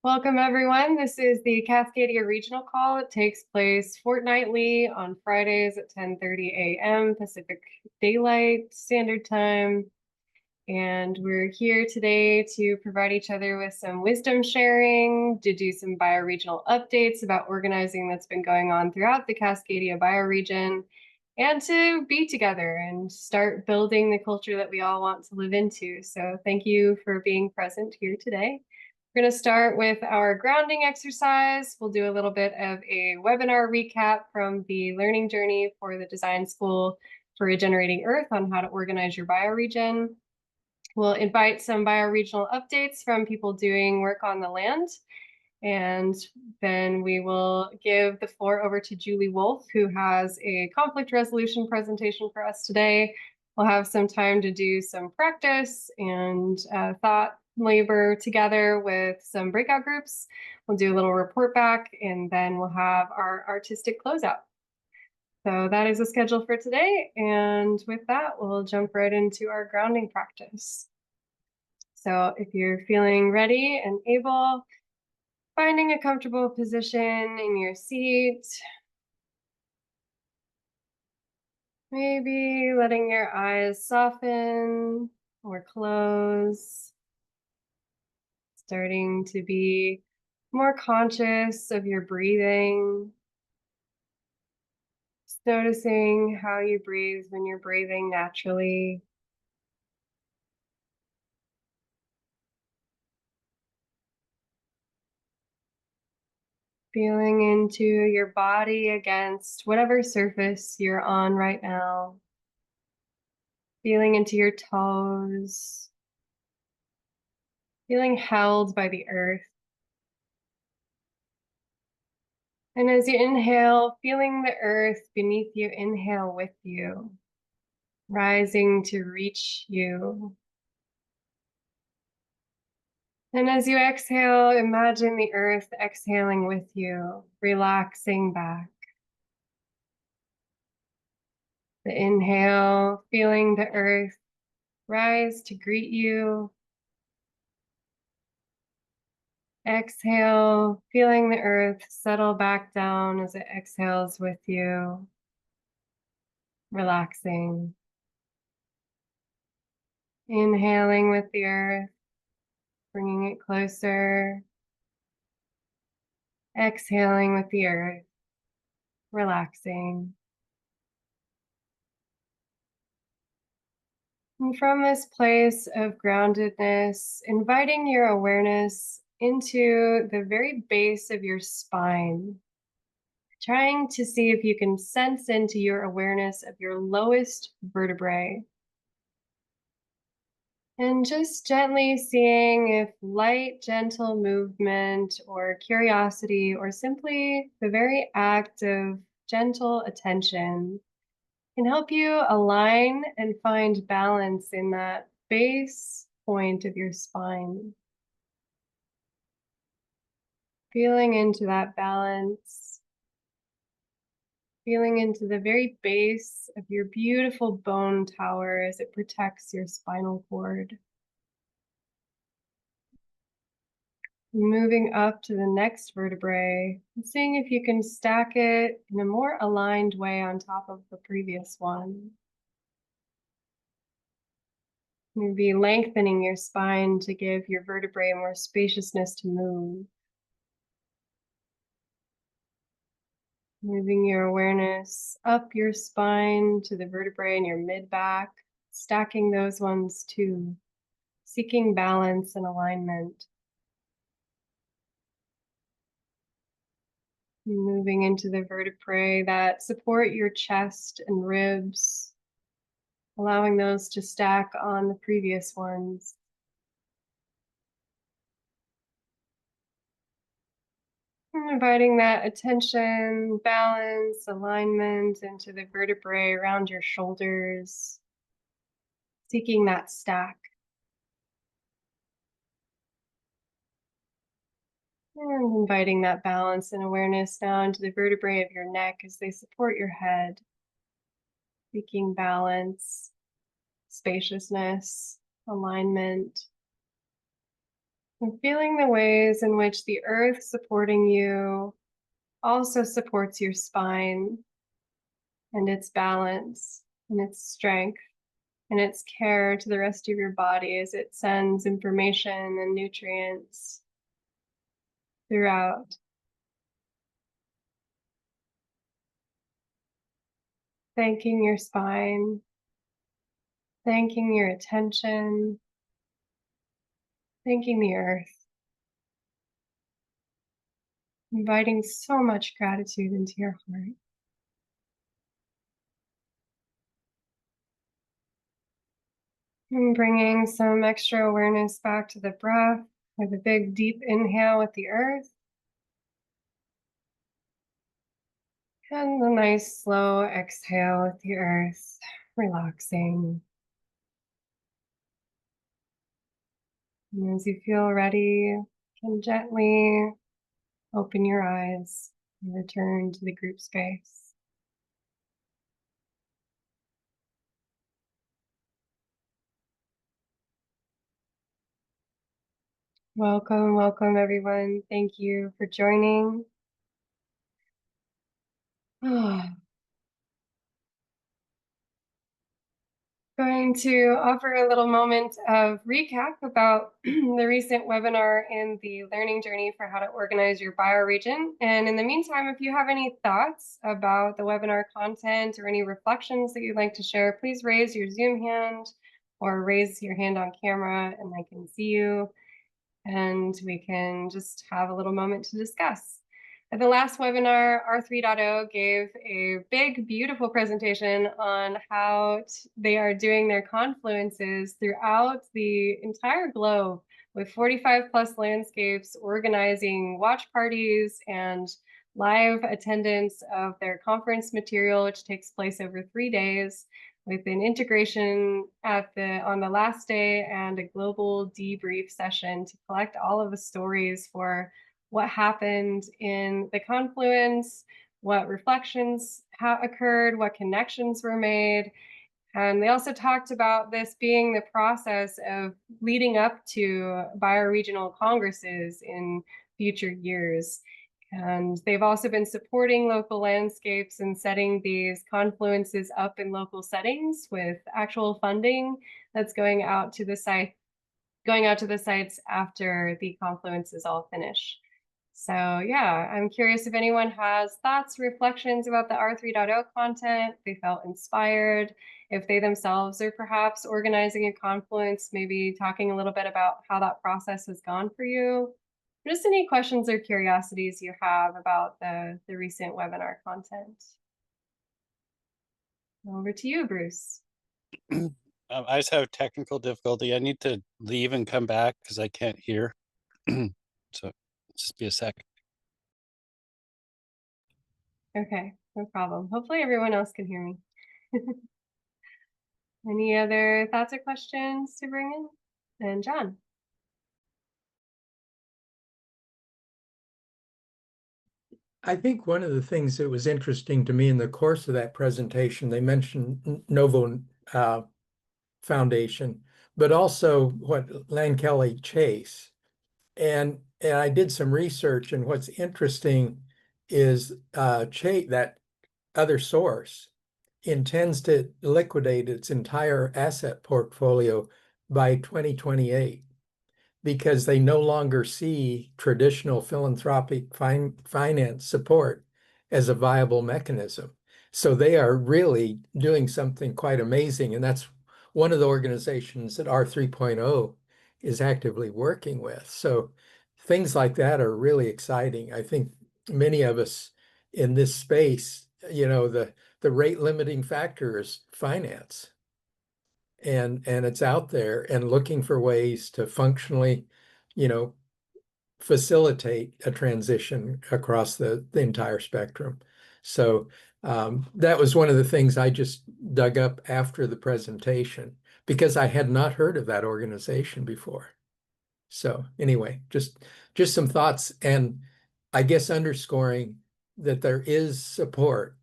Welcome, everyone. This is the Cascadia Regional Call. It takes place fortnightly on Fridays at 10:30 a.m. Pacific Daylight Standard Time. And we're here today to provide each other with some wisdom sharing, to do some bioregional updates about organizing that's been going on throughout the Cascadia bioregion, and to be together and start building the culture that we all want to live into. So thank you for being present here today. We're going to start with our grounding exercise. We'll do a little bit of a webinar recap from the learning journey for the Design School for Regenerating Earth on how to organize your bioregion. We'll invite some bioregional updates from people doing work on the land. And then we will give the floor over to Julie Wolf, who has a conflict resolution presentation for us today. We'll have some time to do some practice and thought labor together with some breakout groups. We'll do a little report back, and then we'll have our artistic closeout. So that is the schedule for today. And with that, we'll jump right into our grounding practice. So if you're feeling ready and able, finding a comfortable position in your seat. Maybe letting your eyes soften or close. Starting to be more conscious of your breathing. Just noticing how you breathe when you're breathing naturally. Feeling into your body against whatever surface you're on right now. Feeling into your toes. Feeling held by the earth. And as you inhale, feeling the earth beneath you inhale with you, rising to reach you. And as you exhale, imagine the earth exhaling with you, relaxing back. The inhale, feeling the earth rise to greet you. Exhale, feeling the earth settle back down as it exhales with you, relaxing. Inhaling with the earth, bringing it closer. Exhaling with the earth, relaxing. And from this place of groundedness, inviting your awareness into the very base of your spine, trying to see if you can sense into your awareness of your lowest vertebrae. And just gently seeing if light, gentle movement or curiosity, or simply the very act of gentle attention can help you align and find balance in that base point of your spine. Feeling into that balance, feeling into the very base of your beautiful bone tower as it protects your spinal cord. Moving up to the next vertebrae, and seeing if you can stack it in a more aligned way on top of the previous one. Maybe lengthening your spine to give your vertebrae more spaciousness to move. Moving your awareness up your spine to the vertebrae in your mid-back, stacking those ones too, seeking balance and alignment. Moving into the vertebrae that support your chest and ribs, allowing those to stack on the previous ones. And inviting that attention, balance, alignment into the vertebrae around your shoulders, seeking that stack. And inviting that balance and awareness now into the vertebrae of your neck as they support your head, seeking balance, spaciousness, alignment. And feeling the ways in which the earth supporting you also supports your spine and its balance and its strength and its care to the rest of your body as it sends information and nutrients throughout. Thanking your spine, thanking your attention, thanking the earth, inviting so much gratitude into your heart. And bringing some extra awareness back to the breath with a big deep inhale with the earth. And a nice slow exhale with the earth, relaxing. And as you feel ready, you can gently open your eyes and return to the group space. Welcome, welcome everyone. Thank you for joining. Going to offer a little moment of recap about the recent webinar in the learning journey for how to organize your bioregion. And in the meantime, if you have any thoughts about the webinar content or any reflections that you'd like to share, please raise your Zoom hand or raise your hand on camera and I can see you and we can just have a little moment to discuss. At the last webinar, R3.0 gave a big, beautiful presentation on how they are doing their confluences throughout the entire globe with 45 plus landscapes, organizing watch parties and live attendance of their conference material, which takes place over 3 days with an integration on the last day and a global debrief session to collect all of the stories for what happened in the confluence, what reflections occurred, what connections were made. And they also talked about this being the process of leading up to bioregional congresses in future years. And they've also been supporting local landscapes and setting these confluences up in local settings with actual funding that's going out to the sites after the confluences all finish. So yeah, I'm curious if anyone has thoughts, reflections about the R3.0 content, they felt inspired, if they themselves are perhaps organizing a confluence, maybe talking a little bit about how that process has gone for you. Just any questions or curiosities you have about the recent webinar content. Over to you, Bruce. I just have technical difficulty. I need to leave and come back because I can't hear. So just be a sec. Okay, no problem. Hopefully everyone else can hear me. Any other thoughts or questions to bring in? And John. I think one of the things that was interesting to me in the course of that presentation, they mentioned Novo Foundation, but also what Kelly Chase. And I did some research, and what's interesting is Chase, that other source, intends to liquidate its entire asset portfolio by 2028 because they no longer see traditional philanthropic finance support as a viable mechanism. So they are really doing something quite amazing. And that's one of the organizations that R3.0 is actively working with. So things like that are really exciting. I think many of us in this space, the rate limiting factor is finance. And it's out there and looking for ways to functionally, facilitate a transition across the entire spectrum. So that was one of the things I just dug up after the presentation because I had not heard of that organization before. So anyway, just some thoughts, and I guess underscoring that there is support,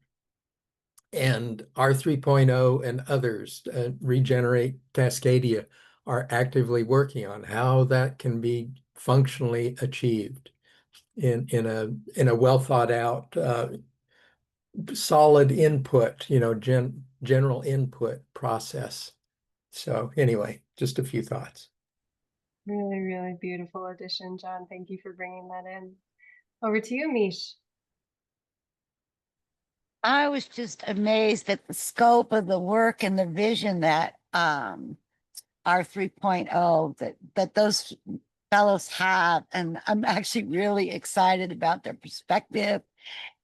and R3.0 and others, Regenerate, Cascadia, are actively working on how that can be functionally achieved in a well thought out solid input, general input process. So anyway, just a few thoughts. Really, really beautiful addition, John. Thank you for bringing that in. Over to you, Mish. I was just amazed at the scope of the work and the vision that R 3.0 that those fellows have. And I'm actually really excited about their perspective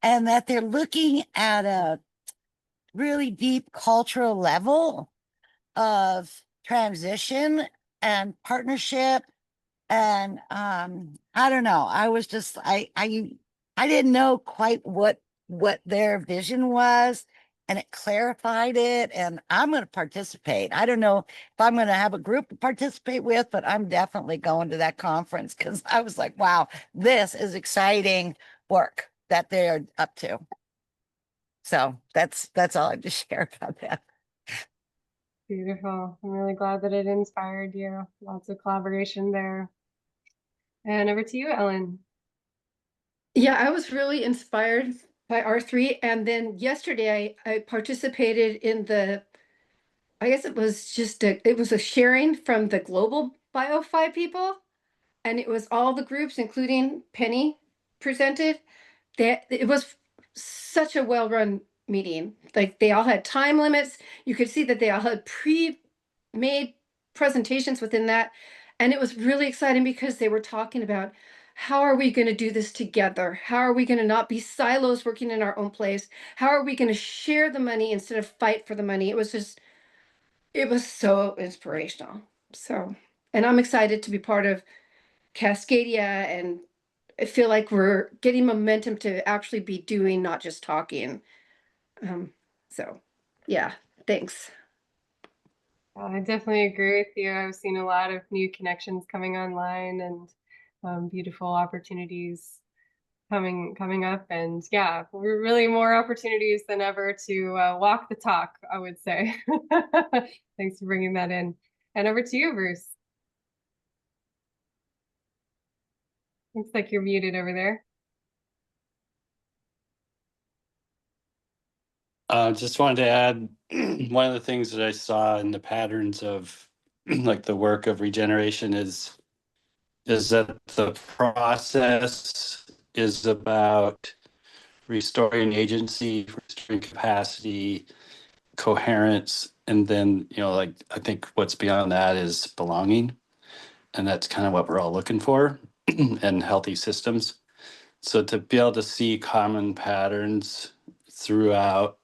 and that they're looking at a really deep cultural level of transition and partnership. And I don't know, I was just I didn't know quite what their vision was, and it clarified it, and I'm going to participate. I don't know if I'm going to have a group to participate with, but I'm definitely going to that conference because I was like, wow, this is exciting work that they're up to. So that's all I have to share about that. Beautiful. I'm really glad that it inspired you. Lots of collaboration there. And over to you, Ellen. Yeah, I was really inspired by R3. And then yesterday I participated in I guess it was it was a sharing from the global BioFi people. And it was all the groups, including Penny, presented. It was such a well-run meeting. Like they all had time limits. You could see that they all had pre-made presentations within that. And it was really exciting because they were talking about how are we going to do this together? How are we going to not be silos working in our own place? How are we going to share the money instead of fight for the money? It was so inspirational. So, and I'm excited to be part of Cascadia, and I feel like we're getting momentum to actually be doing, not just talking. So yeah, thanks. I definitely agree with you. I've seen a lot of new connections coming online and beautiful opportunities coming up. And yeah, we're really more opportunities than ever to walk the talk, I would say. Thanks for bringing that in. And over to you, Bruce. Looks like you're muted over there. Just wanted to add one of the things that I saw in the patterns of like the work of regeneration is that the process is about restoring agency, restoring capacity, coherence, and then like I think what's beyond that is belonging, and that's kind of what we're all looking for in healthy systems. So to be able to see common patterns throughout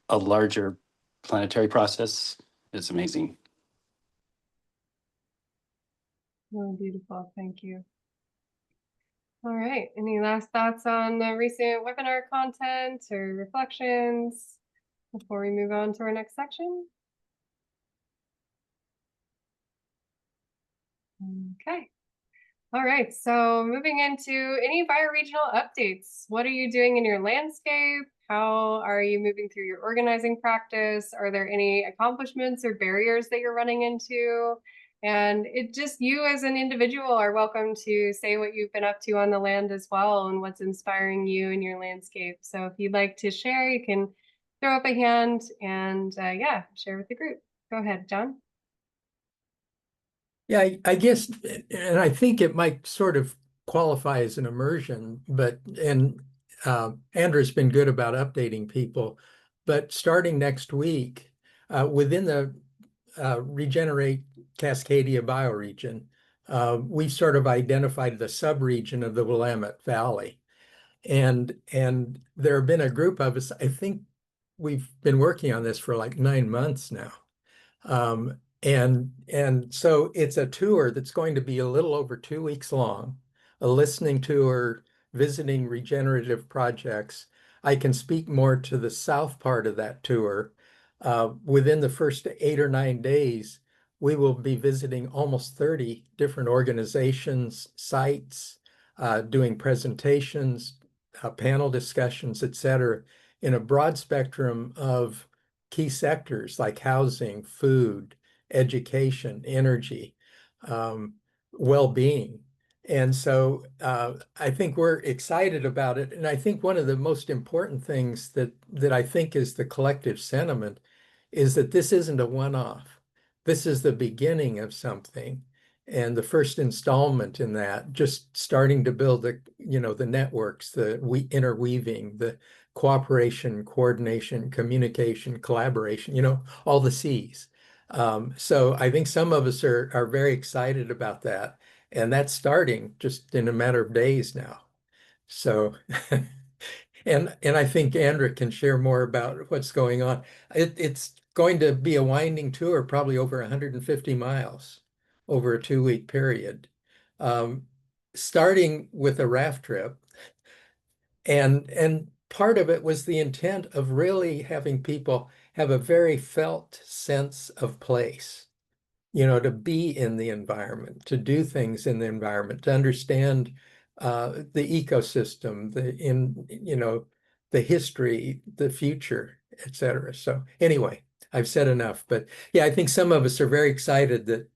a larger planetary process is amazing. Oh, beautiful. Thank you. All right. Any last thoughts on the recent webinar content or reflections before we move on to our next section? Okay. All right. So moving into any bioregional updates. What are you doing in your landscape? How are you moving through your organizing practice? Are there any accomplishments or barriers that you're running into? And it just you as an individual are welcome to say what you've been up to on the land as well and what's inspiring you in your landscape. So if you'd like to share, you can throw up a hand and yeah, share with the group. Go ahead, John. Yeah, I guess, and I think it might sort of qualify as an immersion, and Andrew's been good about updating people. But starting next week, within the Regenerate Cascadia bioregion, we sort of identified the subregion of the Willamette Valley. And there have been a group of us, I think we've been working on this for like 9 months now. And so it's a tour that's going to be a little over 2 weeks long, a listening tour, visiting regenerative projects. I can speak more to the south part of that tour. Within the first 8 or 9 days, we will be visiting almost 30 different organizations, sites, doing presentations, panel discussions, et cetera, in a broad spectrum of key sectors like housing, food, education, energy. well-being. And so I think we're excited about it. And I think one of the most important things that I think is the collective sentiment is that this isn't a one-off. This is the beginning of something. And the first installment in that, just starting to build the networks, the interweaving, the cooperation, coordination, communication, collaboration, all the C's. So I think some of us are very excited about that. And that's starting just in a matter of days now. So, and I think Andra can share more about what's going on. It's going to be a winding tour, probably over 150 miles over a 2-week period, um, starting with a raft trip. And part of it was the intent of really having people have a very felt sense of place, to be in the environment, to do things in the environment, to understand the ecosystem, the history, the future, etc. So anyway, I've said enough, but yeah, I think some of us are very excited that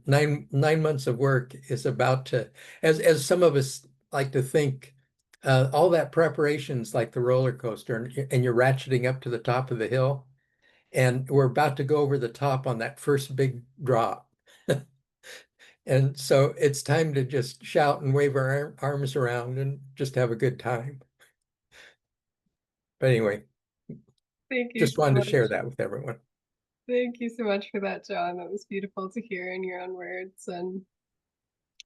9 months of work is about to, as some of us like to think, all that preparation's like the roller coaster, and you're ratcheting up to the top of the hill. And we're about to go over the top on that first big drop. And so it's time to just shout and wave our arms around and just have a good time. But anyway, Thank you just so wanted to much. share that with everyone. Thank you so much for that, John. That was beautiful to hear in your own words. And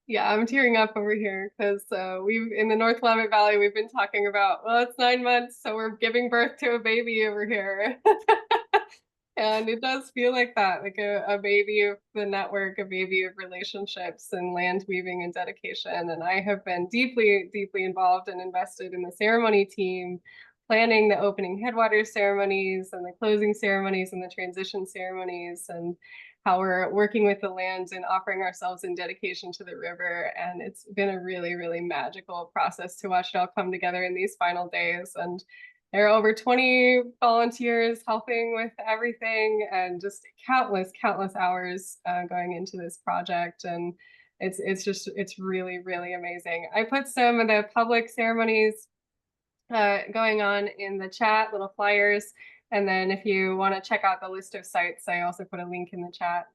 yeah, I'm tearing up over here because we've in the North Willamette Valley, we've been talking about, well, it's 9 months, so we're giving birth to a baby over here. And it does feel like that, like a baby of the network, a baby of relationships and land weaving and dedication. And I have been deeply, deeply involved and invested in the ceremony team, planning the opening headwaters ceremonies and the closing ceremonies and the transition ceremonies, and how we're working with the land and offering ourselves in dedication to the river. And it's been a really, really magical process to watch it all come together in these final days. And there are over 20 volunteers helping with everything, and just countless, countless hours going into this project. And it's really, really amazing. I put some of the public ceremonies going on in the chat, little flyers. And then if you want to check out the list of sites, I also put a link in the chat.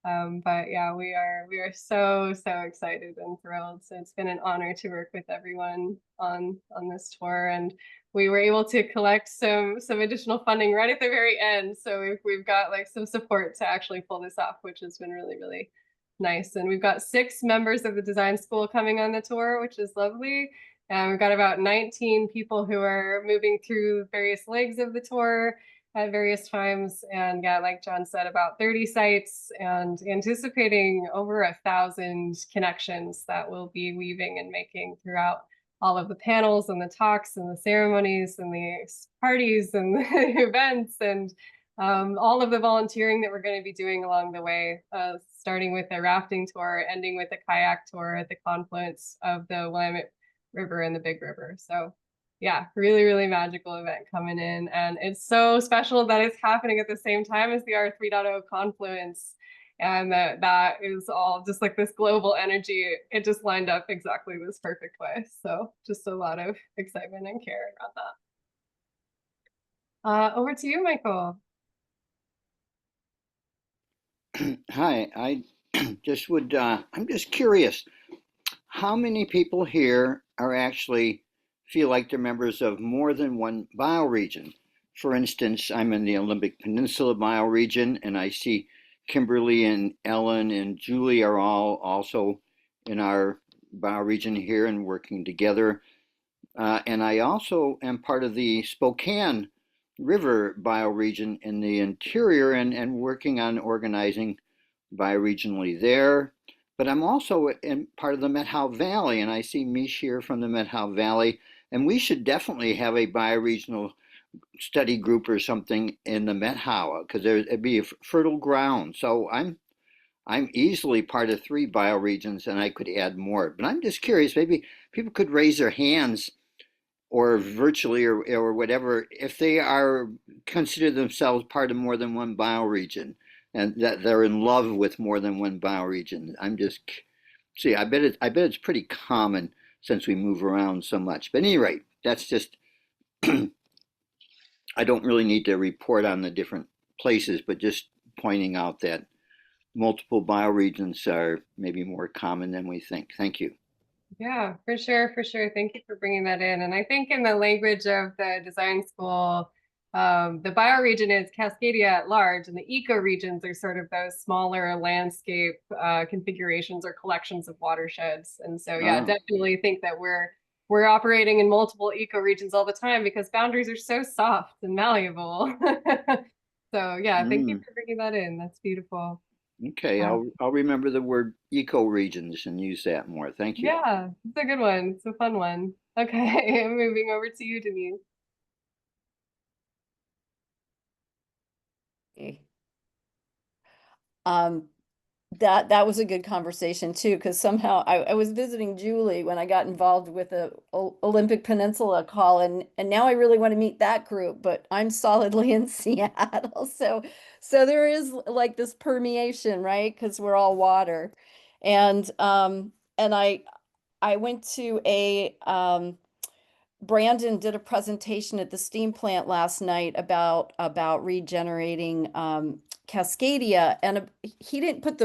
But yeah, we are so excited and thrilled. So it's been an honor to work with everyone on this tour, and we were able to collect some additional funding right at the very end. So we've got like some support to actually pull this off, which has been really, really nice. And we've got 6 members of the design school coming on the tour, which is lovely. And we've got about 19 people who are moving through various legs of the tour at various times. And yeah, like John said, about 30 sites, and anticipating over 1,000 connections that we'll be weaving and making throughout all of the panels and the talks and the ceremonies and the parties and the events, and all of the volunteering that we're going to be doing along the way, starting with a rafting tour, ending with a kayak tour at the confluence of the Willamette River and the Big River. So yeah, really, really magical event coming in. And it's so special that it's happening at the same time as the R3.0 confluence. And that is all just like this global energy. It just lined up exactly this perfect way. So just a lot of excitement and care around that. Over to you, Michael. Hi, I just would, I'm just curious, how many people here are actually feel like they're members of more than one bioregion? For instance, I'm in the Olympic Peninsula bioregion, and I see Kimberly and Ellen and Julie are all also in our bioregion here and working together. And I also am part of the Spokane River bioregion in the interior and working on organizing bioregionally there. But I'm also in part of the Methow Valley, and I see Mish here from the Methow Valley, and we should definitely have a bioregional study group or something in the Methow, because it'd be a fertile ground. So I'm easily part of 3 bioregions, and I could add more. But I'm just curious, maybe people could raise their hands or virtually or whatever if they are consider themselves part of more than one bioregion and that they're in love with more than one bioregion. I'm just see, I bet it's pretty common since we move around so much. But at any rate, that's just I don't really need to report on the different places, but just pointing out that multiple bioregions are maybe more common than we think. Thank you. Yeah, for sure, for sure. Thank you for bringing that in. And I think in the language of the design school, the bioregion is Cascadia at large, and the ecoregions are sort of those smaller landscape configurations or collections of watersheds. And so, yeah, Oh, definitely think that we're operating in multiple ecoregions all the time because boundaries are so soft and malleable. So, yeah, thank you mm, for bringing that in. That's beautiful. okay. I'll remember the word ecoregions and use that more. Thank you. Yeah, it's a good one. It's a fun one. Okay, moving over to you, Denise. Um, that was a good conversation too, because somehow I was visiting Julie when I got involved with the Olympic Peninsula call, and now I really want to meet that group, but I'm solidly in Seattle, so there is like this permeation, right? Because we're all water, and I went to a Brandon did a presentation at the steam plant last night about regenerating Cascadia, and he didn't put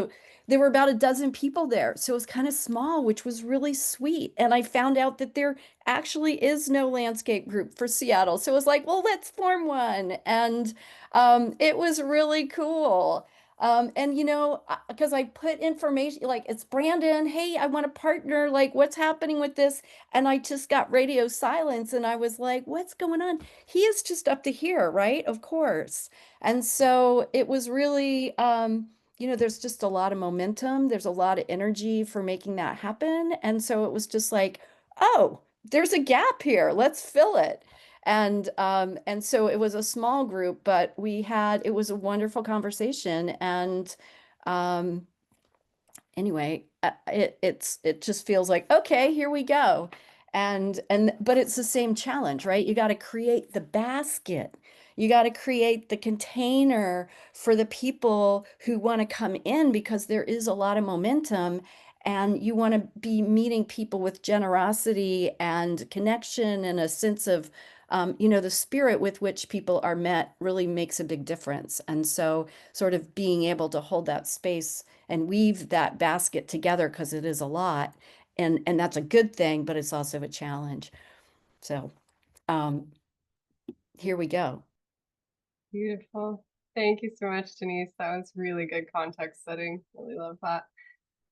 there were about a dozen people there, so it was kind of small, which was really sweet. And I found out that there actually is no landscape group for Seattle, so it was like, well, let's form one, and it was really cool. And because I put information like, it's Brandon, hey, I want to partner, like, what's happening with this? And I just got radio silence and I was like, what's going on? He is just up to here, right? Of course. And so it was really, there's just a lot of momentum. There's a lot of energy for making that happen. And so it was just like, oh, there's a gap here. Let's fill it. And so it was a small group, but it was a wonderful conversation. And um, anyway, it just feels like, okay, here we go. But it's the same challenge, right? You got to create the basket. You got to create the container for the people who want to come in, because there is a lot of momentum, and you want to be meeting people with generosity and connection and a sense of the spirit with which people are met really makes a big difference. And so sort of being able to hold that space and weave that basket together, because it is a lot, and that's a good thing, but it's also a challenge. So um here we go. Beautiful. Thank you so much, Denise. That was really good context setting. Really love that.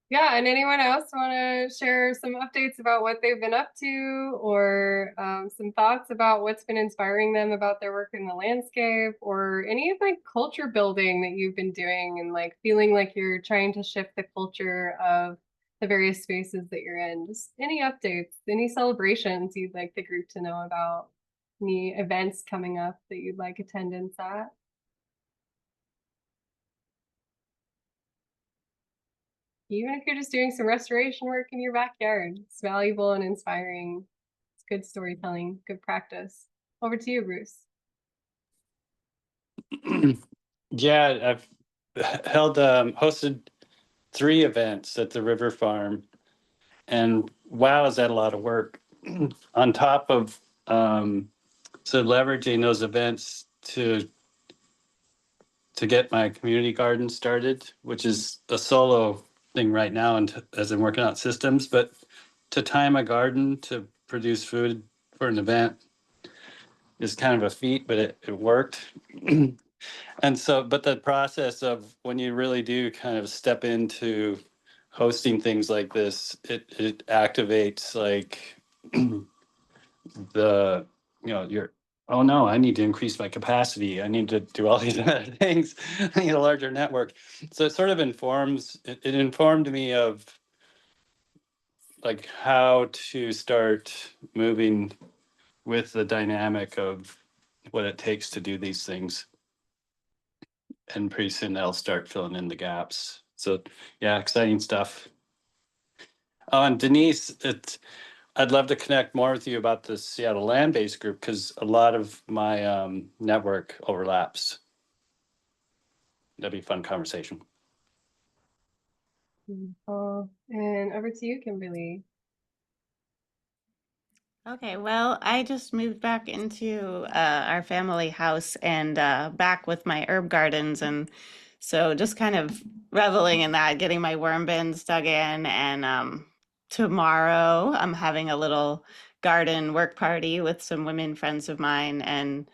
Yeah, and anyone else want to share some updates about what they've been up to, or some thoughts about what's been inspiring them about their work in the landscape, or any of like culture building that you've been doing and like feeling like you're trying to shift the culture of the various spaces that you're in? Just any updates, any celebrations you'd like the group to know about, any events coming up that you'd like attendance at? Even if you're just doing some restoration work in your backyard, it's valuable and inspiring. It's good storytelling, good practice. Over to you, Bruce. Yeah, I've hosted 3 events at the river farm, and wow, is that a lot of work. On top of so leveraging those events to get my community garden started, which is a solo thing right now, and as I'm working on systems, but to time a garden to produce food for an event is kind of a feat, but it worked. And so, but the process of when you really do kind of step into hosting things like this, it activates like the, your, oh no, I need to increase my capacity. I need to do all these other things. I need a larger network. So it sort of it informed me of like how to start moving with the dynamic of what it takes to do these things. And pretty soon they'll start filling in the gaps. So yeah, exciting stuff. Oh, and Denise, I'd love to connect more with you about the Seattle land-based group, because a lot of my network overlaps. That'd be a fun conversation. And over to you, Kimberly. Okay, well, I just moved back into our family house and back with my herb gardens. And so just kind of reveling in that, getting my worm bins dug in. And tomorrow I'm having a little garden work party with some women friends of mine. And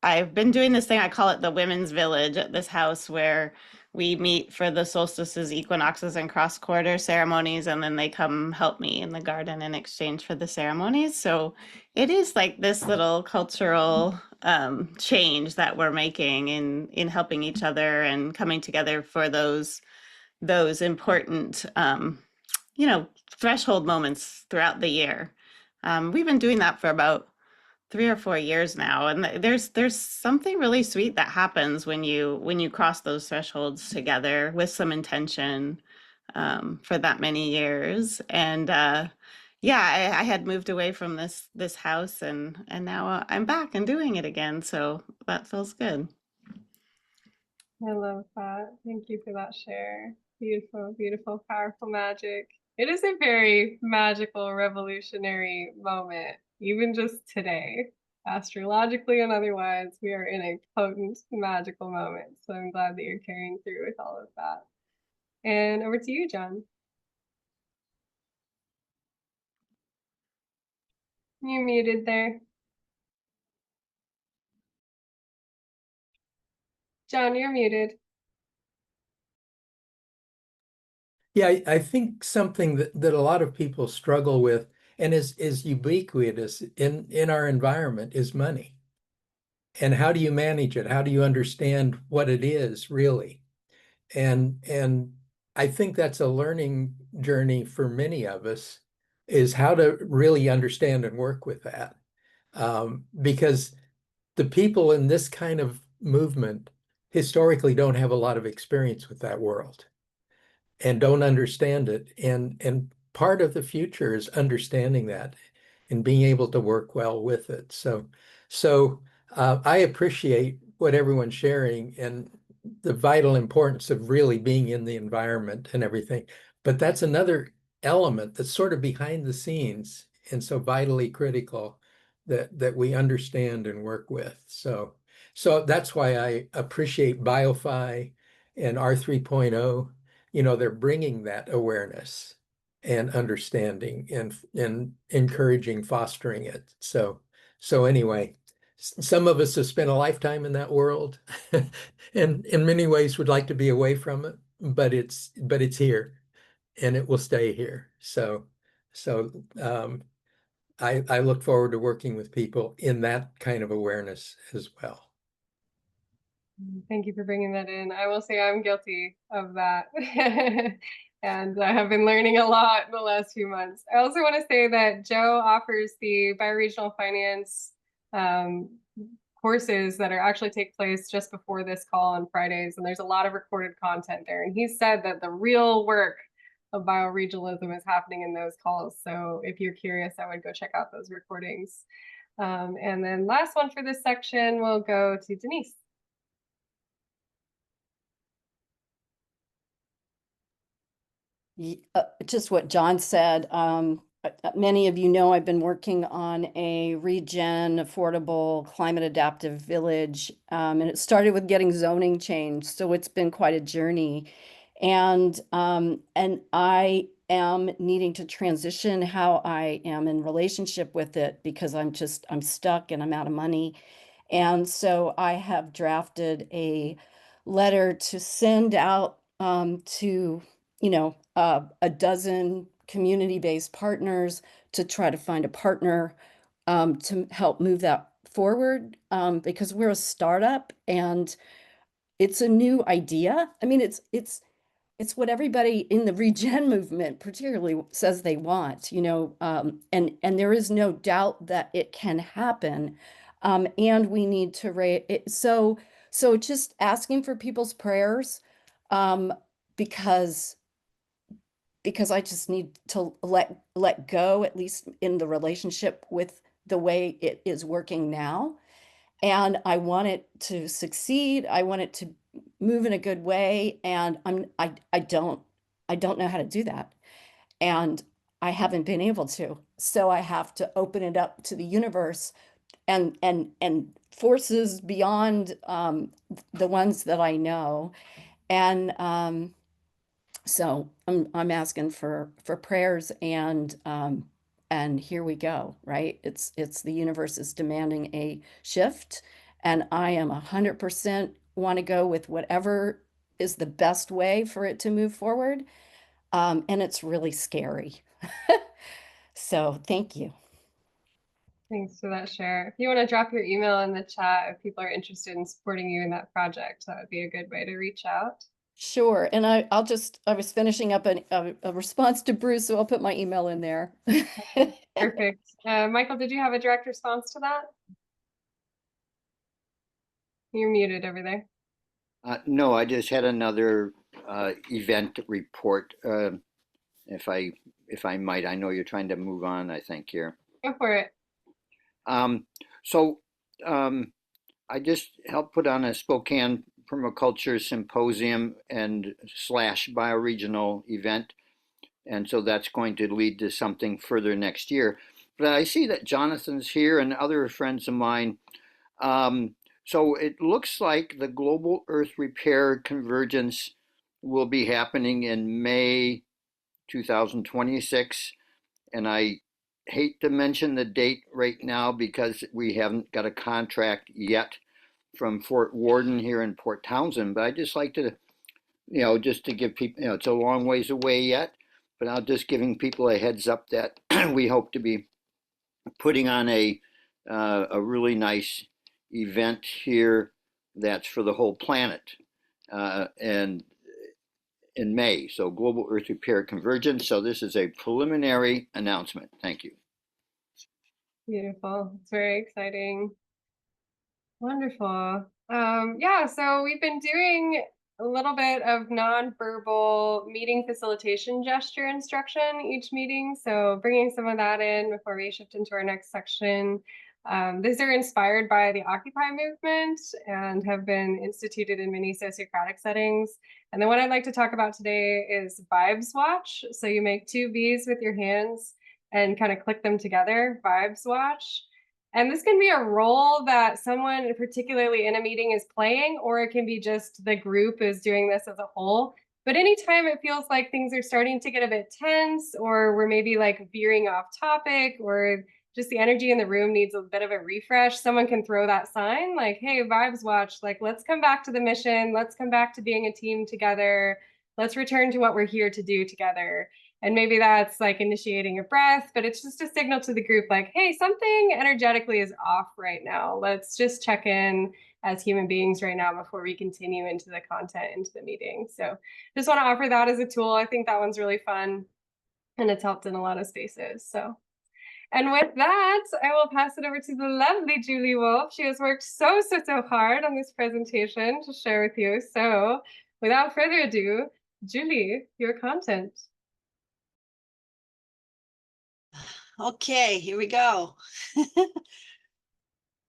I've been doing this thing, I call it the Women's Village at this house where we meet for the solstices, equinoxes, and cross quarter ceremonies, and then they come help me in the garden in exchange for the ceremonies. So it is like this little cultural change that we're making in helping each other and coming together for those important threshold moments throughout the year. We've been doing that for about 3 or 4 years now, and there's something really sweet that happens when you cross those thresholds together with some intention for that many years. And yeah, I had moved away from this house, and now I'm back and doing it again, so that feels good. I love that. Thank you for that share. Beautiful, beautiful, powerful magic. It is a very magical, revolutionary moment, even just today. Astrologically and otherwise, we are in a potent, magical moment. So I'm glad that you're carrying through with all of that. And over to you, John. You're muted there. John, you're muted. Yeah, I think something that a lot of people struggle with and is ubiquitous in our environment is money. And how do you manage it? How do you understand what it is really? And I think that's a learning journey for many of us, is how to really understand and work with that. Because the people in this kind of movement historically don't have a lot of experience with that world and don't understand it. And part of the future is understanding that and being able to work well with it. So I appreciate what everyone's sharing and the vital importance of really being in the environment and everything. But that's another element that's sort of behind the scenes and so vitally critical that we understand and work with. So that's why I appreciate BioFi and R 3.0. They're bringing that awareness and understanding and encouraging, fostering it. So anyway, some of us have spent a lifetime in that world and in many ways would like to be away from it, but it's here and it will stay here. So I look forward to working with people in that kind of awareness as well. Thank you for bringing that in. I will say I'm guilty of that. And I have been learning a lot in the last few months. I also want to say that Joe offers the bioregional finance courses that are actually take place just before this call on Fridays. And there's a lot of recorded content there. And he said that the real work of bioregionalism is happening in those calls. So if you're curious, I would go check out those recordings. And then last one for this section, we'll go to Denise. Just what John said. Many of you know I've been working on a regen, affordable, climate adaptive village, and it started with getting zoning changed. So it's been quite a journey, and I am needing to transition how I am in relationship with it because I'm stuck and I'm out of money, and so I have drafted a letter to send out to a dozen community-based partners to try to find a partner to help move that forward because we're a startup and it's a new idea. I mean, it's what everybody in the regen movement particularly says they want, and there is no doubt that it can happen. And we need to raise it. So just asking for people's prayers because I just need to let go, at least in the relationship with the way it is working now. And I want it to succeed. I want it to move in a good way. And I don't I don't know how to do that. And I haven't been able to. So I have to open it up to the universe and forces beyond the ones that I know. And so I'm asking for prayers and here we go, right? It's the universe is demanding a shift, and I am 100% want to go with whatever is the best way for it to move forward. And it's really scary. So thank you. Thanks for that share. If you want to drop your email in the chat, if people are interested in supporting you in that project, that would be a good way to reach out. Sure. And I was finishing up a response to Bruce, so I'll put my email in there. Perfect. Michael, did you have a direct response to that? You're muted over there. No, I just had another event report. If I might, I know you're trying to move on, I think here. Go for it. So I just helped put on a Spokane Permaculture Symposium and / bioregional event. And so that's going to lead to something further next year. But I see that Jonathan's here and other friends of mine. So it looks like the Global Earth Repair Convergence will be happening in May 2026. And I hate to mention the date right now because we haven't got a contract yet from Fort Worden here in Port Townsend, but I just like to, just to give people, it's a long ways away yet, but I'm just giving people a heads up that we hope to be putting on a really nice event here that's for the whole planet, and in May. So Global Earth Repair Convergence. So this is a preliminary announcement. Thank you. Beautiful. It's very exciting. Wonderful. Yeah, so we've been doing a little bit of nonverbal meeting facilitation gesture instruction each meeting. So bringing some of that in before we shift into our next section. These are inspired by the Occupy movement and have been instituted in many sociocratic settings. And the one I'd like to talk about today is Vibes Watch. So you make 2 V's with your hands and kind of click them together, Vibes Watch. And this can be a role that someone particularly in a meeting is playing, or it can be just the group is doing this as a whole. But anytime it feels like things are starting to get a bit tense, or we're maybe like veering off topic, or just the energy in the room needs a bit of a refresh, someone can throw that sign like, hey, Vibes Watch, like, let's come back to the mission. Let's come back to being a team together. Let's return to what we're here to do together. And maybe that's like initiating a breath, but it's just a signal to the group like, hey, something energetically is off right now. Let's just check in as human beings right now before we continue into the content, into the meeting. So just want to offer that as a tool. I think that one's really fun and it's helped in a lot of spaces. So, and with that, I will pass it over to the lovely Julie Wolf. She has worked so hard on this presentation to share with you. So without further ado, Julie, your content. Okay, here we go.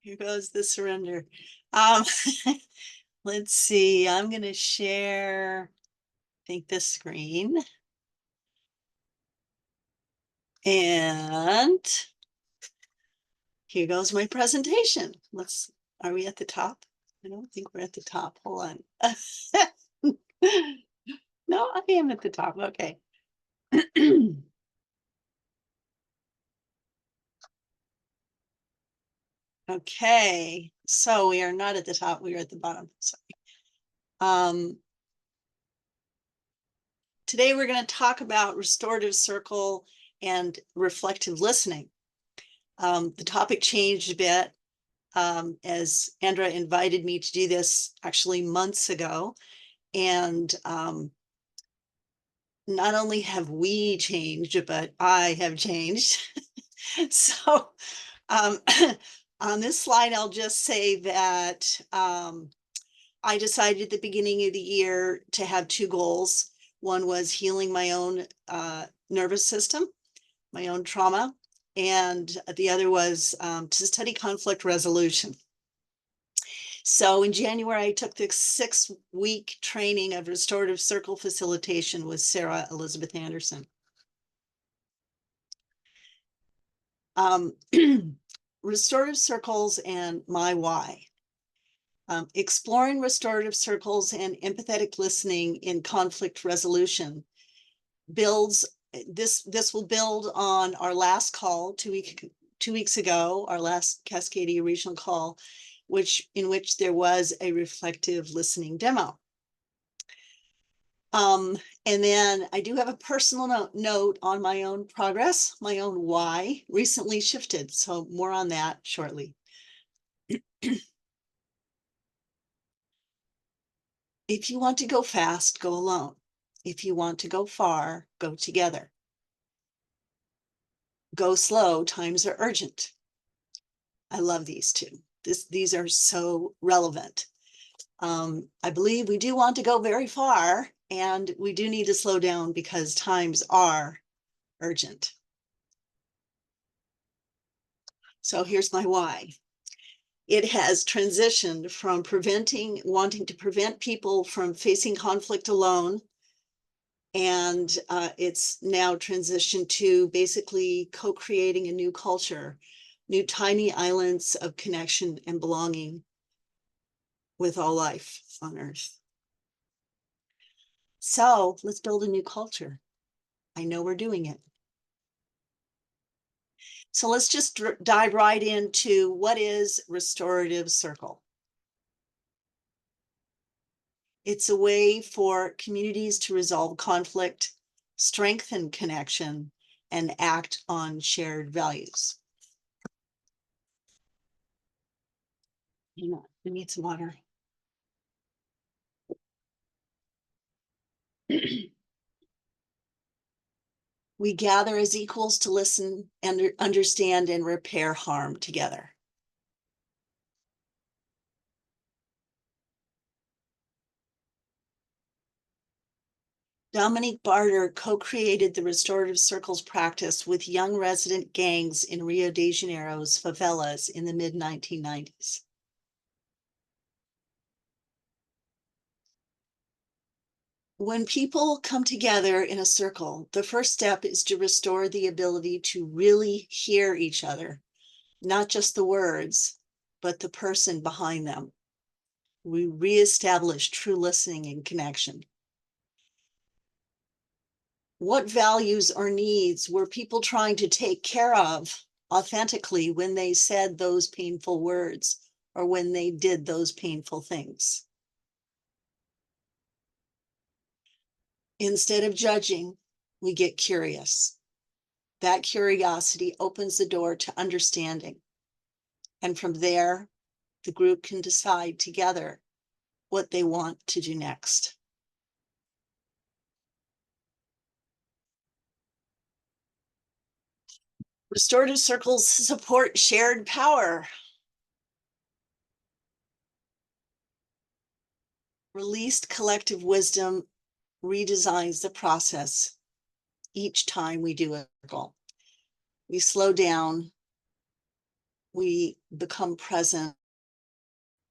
Here goes the surrender. Let's see, I'm going to share, I think, this screen. And here goes my presentation. Are we at the top? I don't think we're at the top. Hold on. No, I am at the top. Okay. Okay, so we are not at the top, we are at the bottom. Sorry. Today we're going to talk about restorative circle and reflective listening. The topic changed a bit as Andra invited me to do this actually months ago. And not only have we changed, but I have changed. So on this slide, I'll just say that I decided at the beginning of the year to have 2 goals. One was healing my own nervous system, my own trauma, and the other was to study conflict resolution. So in January, I took the 6-week training of restorative circle facilitation with Sarah Elizabeth Anderson. Restorative circles and my why. Exploring restorative circles and empathetic listening in conflict resolution builds this will build on our last call 2 weeks ago, our last Cascadia regional call, in which there was a reflective listening demo. And then I do have a personal note on my own progress. My own why recently shifted, so more on that shortly. If you want to go fast, go alone. If you want to go far, go together. Go slow, times are urgent. I love these two. These are so relevant. I believe we do want to go very far, and we do need to slow down because times are urgent. So here's my why. It has transitioned from wanting to prevent people from facing conflict alone. And it's now transitioned to basically co-creating a new culture, new tiny islands of connection and belonging with all life on Earth. So let's build a new culture. I know we're doing it. So let's just dive right into what is restorative circle. It's a way for communities to resolve conflict, strengthen connection, and act on shared values. Hang on, I need some water. We gather as equals to listen and understand and repair harm together. Dominique Barter co-created the restorative circles practice with young resident gangs in Rio de Janeiro's favelas in the mid-1990s. When people come together in a circle, the first step is to restore the ability to really hear each other, not just the words, but the person behind them. We reestablish true listening and connection. What values or needs were people trying to take care of authentically when they said those painful words or when they did those painful things? Instead of judging, we get curious. That curiosity opens the door to understanding. And from there, the group can decide together what they want to do next. Restorative circles support shared power. Released collective wisdom redesigns the process each time we do a circle. We slow down, we become present.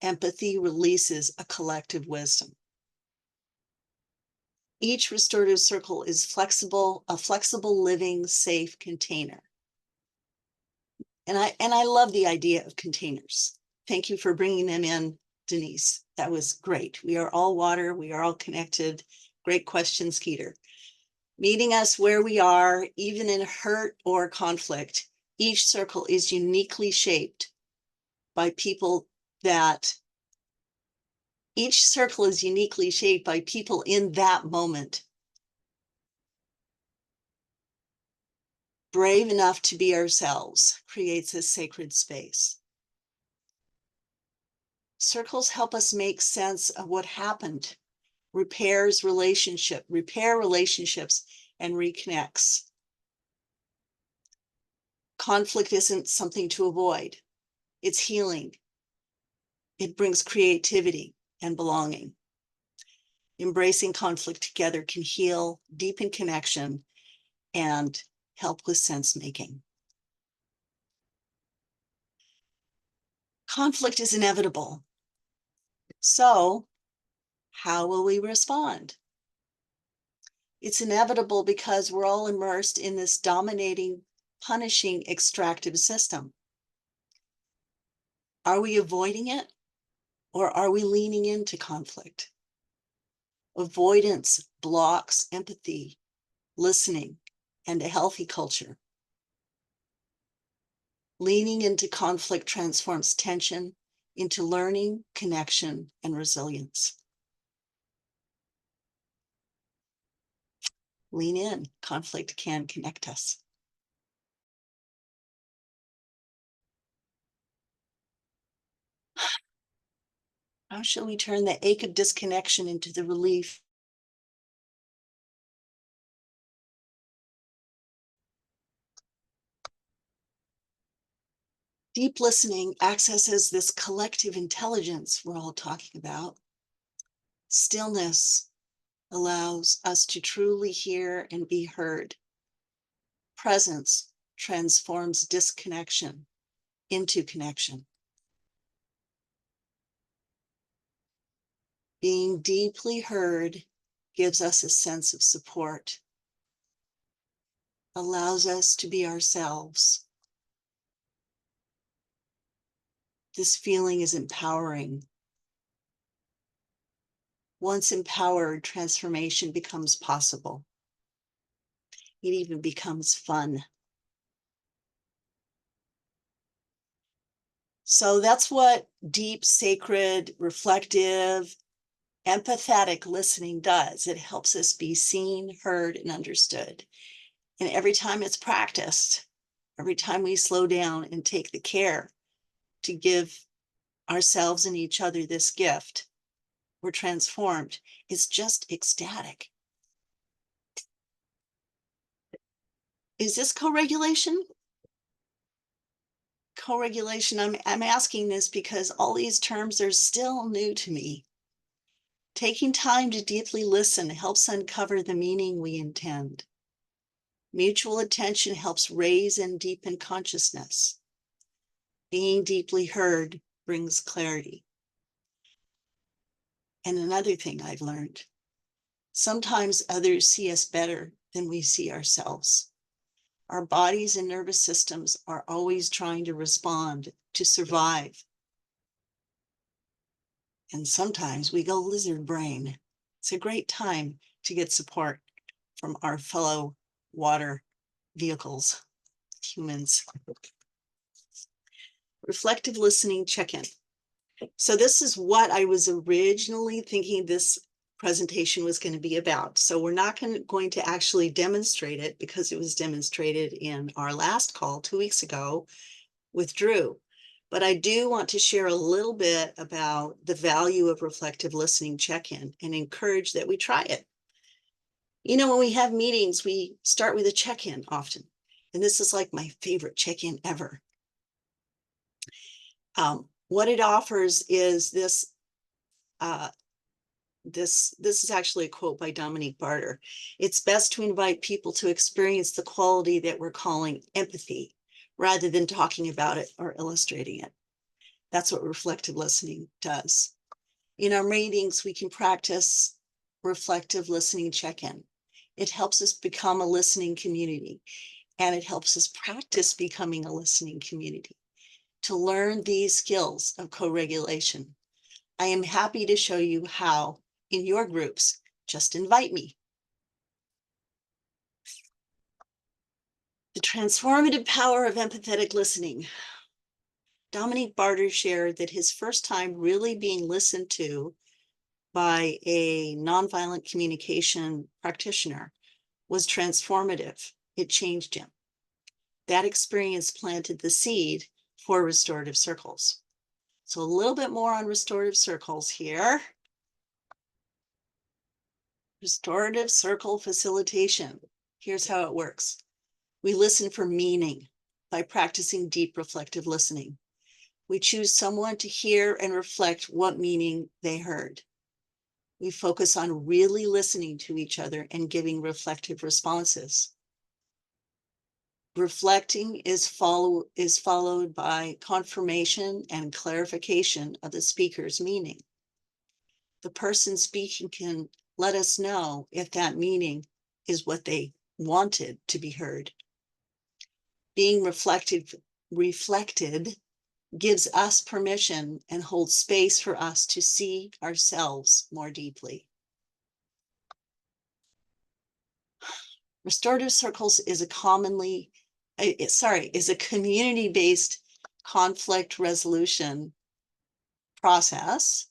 Empathy releases a collective wisdom. Each restorative circle is flexible, a flexible, living, safe container. And I love the idea of containers. Thank you for bringing them in, Denise. That was great. We are all water. We are all connected. Great question, Skeeter. Meeting us where we are, even in hurt or conflict, each circle is uniquely shaped by people in that moment. Brave enough to be ourselves creates a sacred space. Circles help us make sense of what happened, repair relationships, and reconnects. Conflict isn't something to avoid. It's healing. It brings creativity and belonging. Embracing conflict together can heal, deepen connection, and help with sense making. Conflict is inevitable. So how will we respond? It's inevitable because we're all immersed in this dominating, punishing, extractive system. Are we avoiding it, or are we leaning into conflict? Avoidance blocks empathy, listening, and a healthy culture. Leaning into conflict transforms tension into learning, connection, and resilience. Lean in. Conflict can connect us. How shall we turn the ache of disconnection into the relief? Deep listening accesses this collective intelligence we're all talking about. Stillness allows us to truly hear and be heard. Presence transforms disconnection into connection. Being deeply heard gives us a sense of support, allows us to be ourselves. This feeling is empowering. Once empowered, transformation becomes possible. It even becomes fun. So that's what deep, sacred, reflective, empathetic listening does. It helps us be seen, heard, and understood. And every time it's practiced, every time we slow down and take the care to give ourselves and each other this gift, we're transformed. It's just ecstatic. Is this co-regulation? Co-regulation, I'm asking this because all these terms are still new to me. Taking time to deeply listen helps uncover the meaning we intend. Mutual attention helps raise and deepen consciousness. Being deeply heard brings clarity. And another thing I've learned, sometimes others see us better than we see ourselves. Our bodies and nervous systems are always trying to respond, to survive. And sometimes we go lizard brain. It's a great time to get support from our fellow water vehicles, humans. Reflective listening check-in. So this is what I was originally thinking this presentation was going to be about. So we're not going to actually demonstrate it because it was demonstrated in our last call 2 weeks ago with Drew. But I do want to share a little bit about the value of reflective listening check-in and encourage that we try it. You know, when we have meetings, we start with a check-in often. And this is like my favorite check-in ever. What it offers is this, this is actually a quote by Dominique Barter. It's best to invite people to experience the quality that we're calling empathy, rather than talking about it or illustrating it. That's what reflective listening does. In our meetings, we can practice reflective listening check-in. It helps us become a listening community, and it helps us practice becoming a listening community. To learn these skills of co-regulation, I am happy to show you how in your groups. Just invite me. The transformative power of empathetic listening. Dominique Barter shared that his first time really being listened to by a nonviolent communication practitioner was transformative. It changed him. That experience planted the seed for restorative circles. So a little bit more on restorative circles here. Restorative circle facilitation. Here's how it works. We listen for meaning by practicing deep reflective listening. We choose someone to hear and reflect what meaning they heard. We focus on really listening to each other and giving reflective responses. Reflecting is followed by confirmation and clarification of the speaker's meaning. the person speaking can let us know if that meaning is what they wanted to be heard. Being reflected gives us permission and holds space for us to see ourselves more deeply. Restorative circles is a community-based conflict resolution process.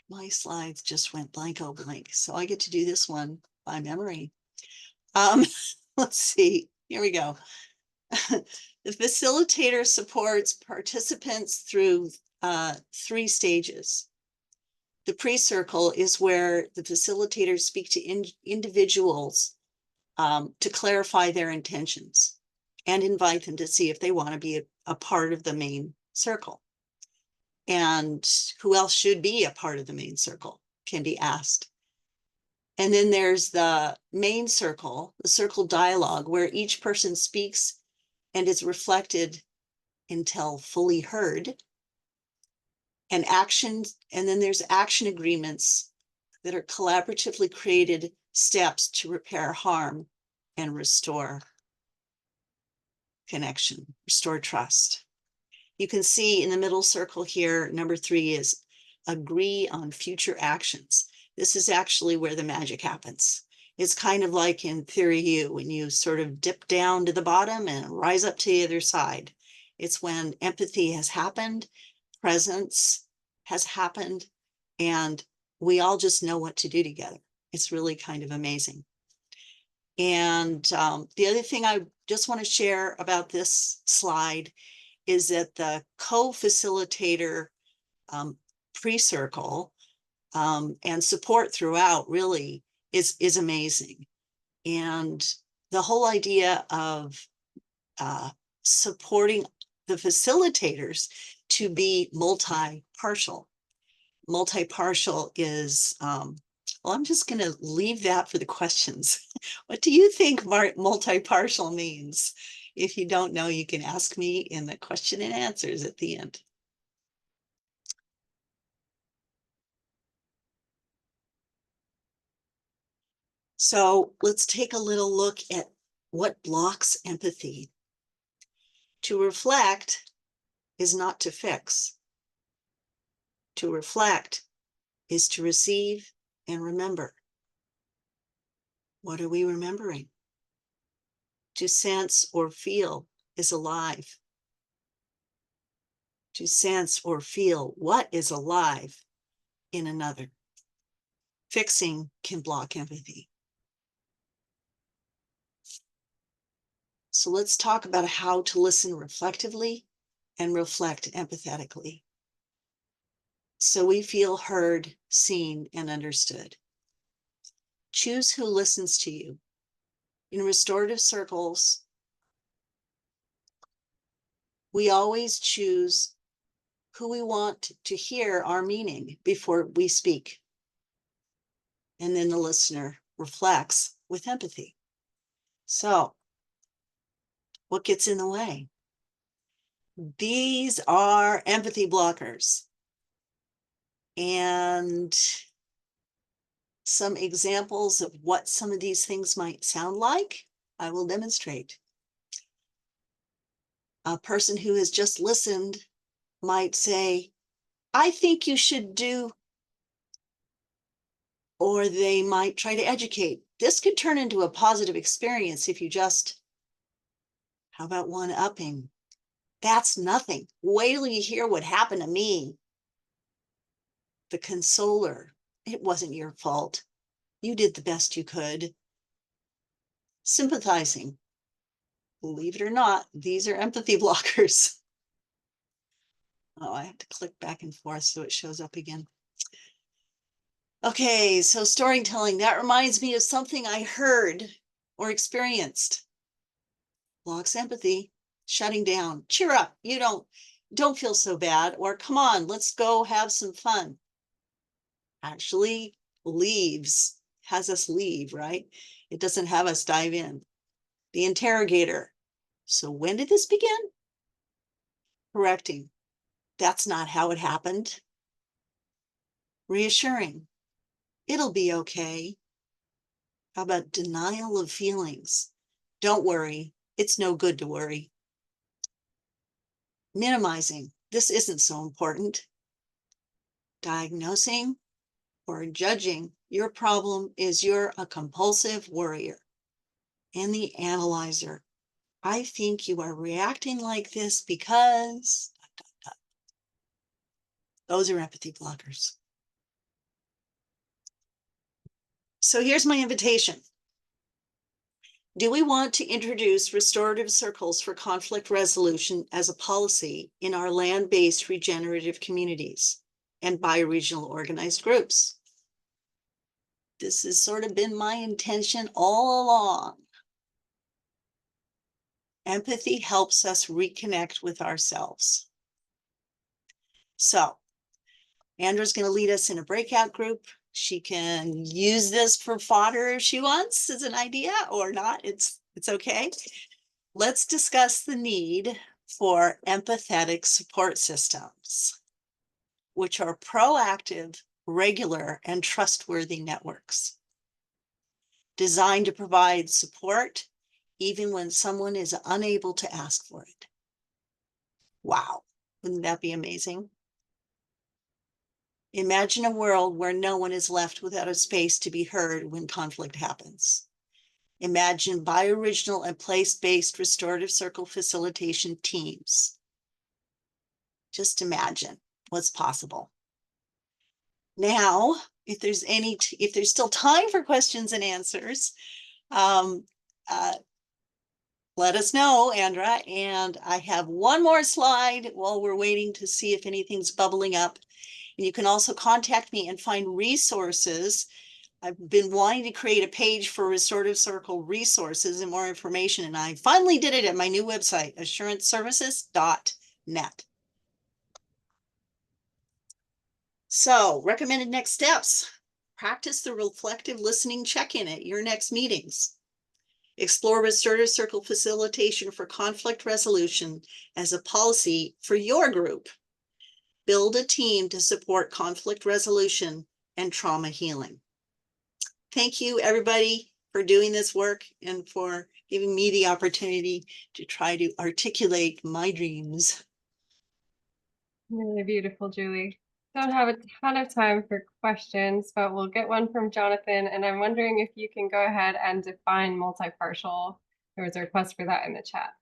My slides just went blank, so I get to do this one by memory. Let's see, here we go. The facilitator supports participants through 3 stages. The pre-circle is where the facilitators speak to individuals to clarify their intentions and invite them to see if they want to be a part of the main circle. And who else should be a part of the main circle can be asked. And then there's the main circle, the circle dialogue, where each person speaks and is reflected until fully heard. And then there's action agreements that are collaboratively created steps to repair harm and restore connection, restore trust. You can see in the middle circle here, number 3 is agree on future actions. This is actually where the magic happens. It's kind of like in Theory U, when you sort of dip down to the bottom and rise up to the other side. It's when empathy has happened, presence has happened, and we all just know what to do together. It's really kind of amazing. And the other thing I just want to share about this slide is that the co-facilitator pre-circle and support throughout really is amazing. And the whole idea of supporting the facilitators to be multi-partial. Multi-partial is, well, I'm just going to leave that for the questions. What do you think multi-partial means? If you don't know, you can ask me in the question and answers at the end. So let's take a little look at what blocks empathy. To reflect is not to fix. To reflect is to receive and remember. What are we remembering? To sense or feel is alive. To sense or feel what is alive in another. Fixing can block empathy. So let's talk about how to listen reflectively and reflect empathetically, so we feel heard, seen, and understood. Choose who listens to you. In restorative circles, we always choose who we want to hear our meaning before we speak. And then the listener reflects with empathy. So, what gets in the way? These are empathy blockers. And some examples of what some of these things might sound like, I will demonstrate. A person who has just listened might say, I think you should do, or they might try to educate. This could turn into a positive experience if you just, how about one-upping? That's nothing. Wait till you hear what happened to me. The consoler, it wasn't your fault. You did the best you could. Sympathizing. Believe it or not, these are empathy blockers. Oh, I have to click back and forth so it shows up again. Okay, so storytelling, that reminds me of something I heard or experienced. Blocks empathy, shutting down. Cheer up, you don't feel so bad, or come on, let's go have some fun. Actually leaves, has us leave, right? It doesn't have us dive in. The interrogator. So when did this begin? Correcting. That's not how it happened. reassuring, it'll be okay. How about denial of feelings? Don't worry, it's no good to worry. Minimizing, this isn't so important. Diagnosing or judging, your problem is you're a compulsive worrier. And the analyzer, I think you are reacting like this because those are empathy blockers. So here's my invitation. Do we want to introduce restorative circles for conflict resolution as a policy in our land-based regenerative communities and bioregional organized groups? This has sort of been my intention all along. Empathy helps us reconnect with ourselves. So Andra's going to lead us in a breakout group. She can use this for fodder if she wants as an idea or not. It's okay. Let's discuss the need for empathetic support systems, which are proactive, regular, and trustworthy networks designed to provide support even when someone is unable to ask for it. Wow, wouldn't that be amazing? Imagine a world where no one is left without a space to be heard when conflict happens. Imagine bioregional and place-based restorative circle facilitation teams. Just imagine what's possible. Now, if there's still time for questions and answers, let us know, Andra. And I have one more slide while we're waiting to see if anything's bubbling up. And you can also contact me and find resources. I've been wanting to create a page for restorative circle resources and more information, and I finally did it at my new website, assuranceservices.net. So, recommended next steps. Practice the reflective listening check-in at your next meetings. Explore restorative circle facilitation for conflict resolution as a policy for your group. Build a team to support conflict resolution and trauma healing. Thank you, everybody, for doing this work and for giving me the opportunity to try to articulate my dreams. Really beautiful, Julie. Don't have a ton of time for questions, but we'll get one from Jonathan. And I'm wondering if you can go ahead and define multi-partial. There was a request for that in the chat.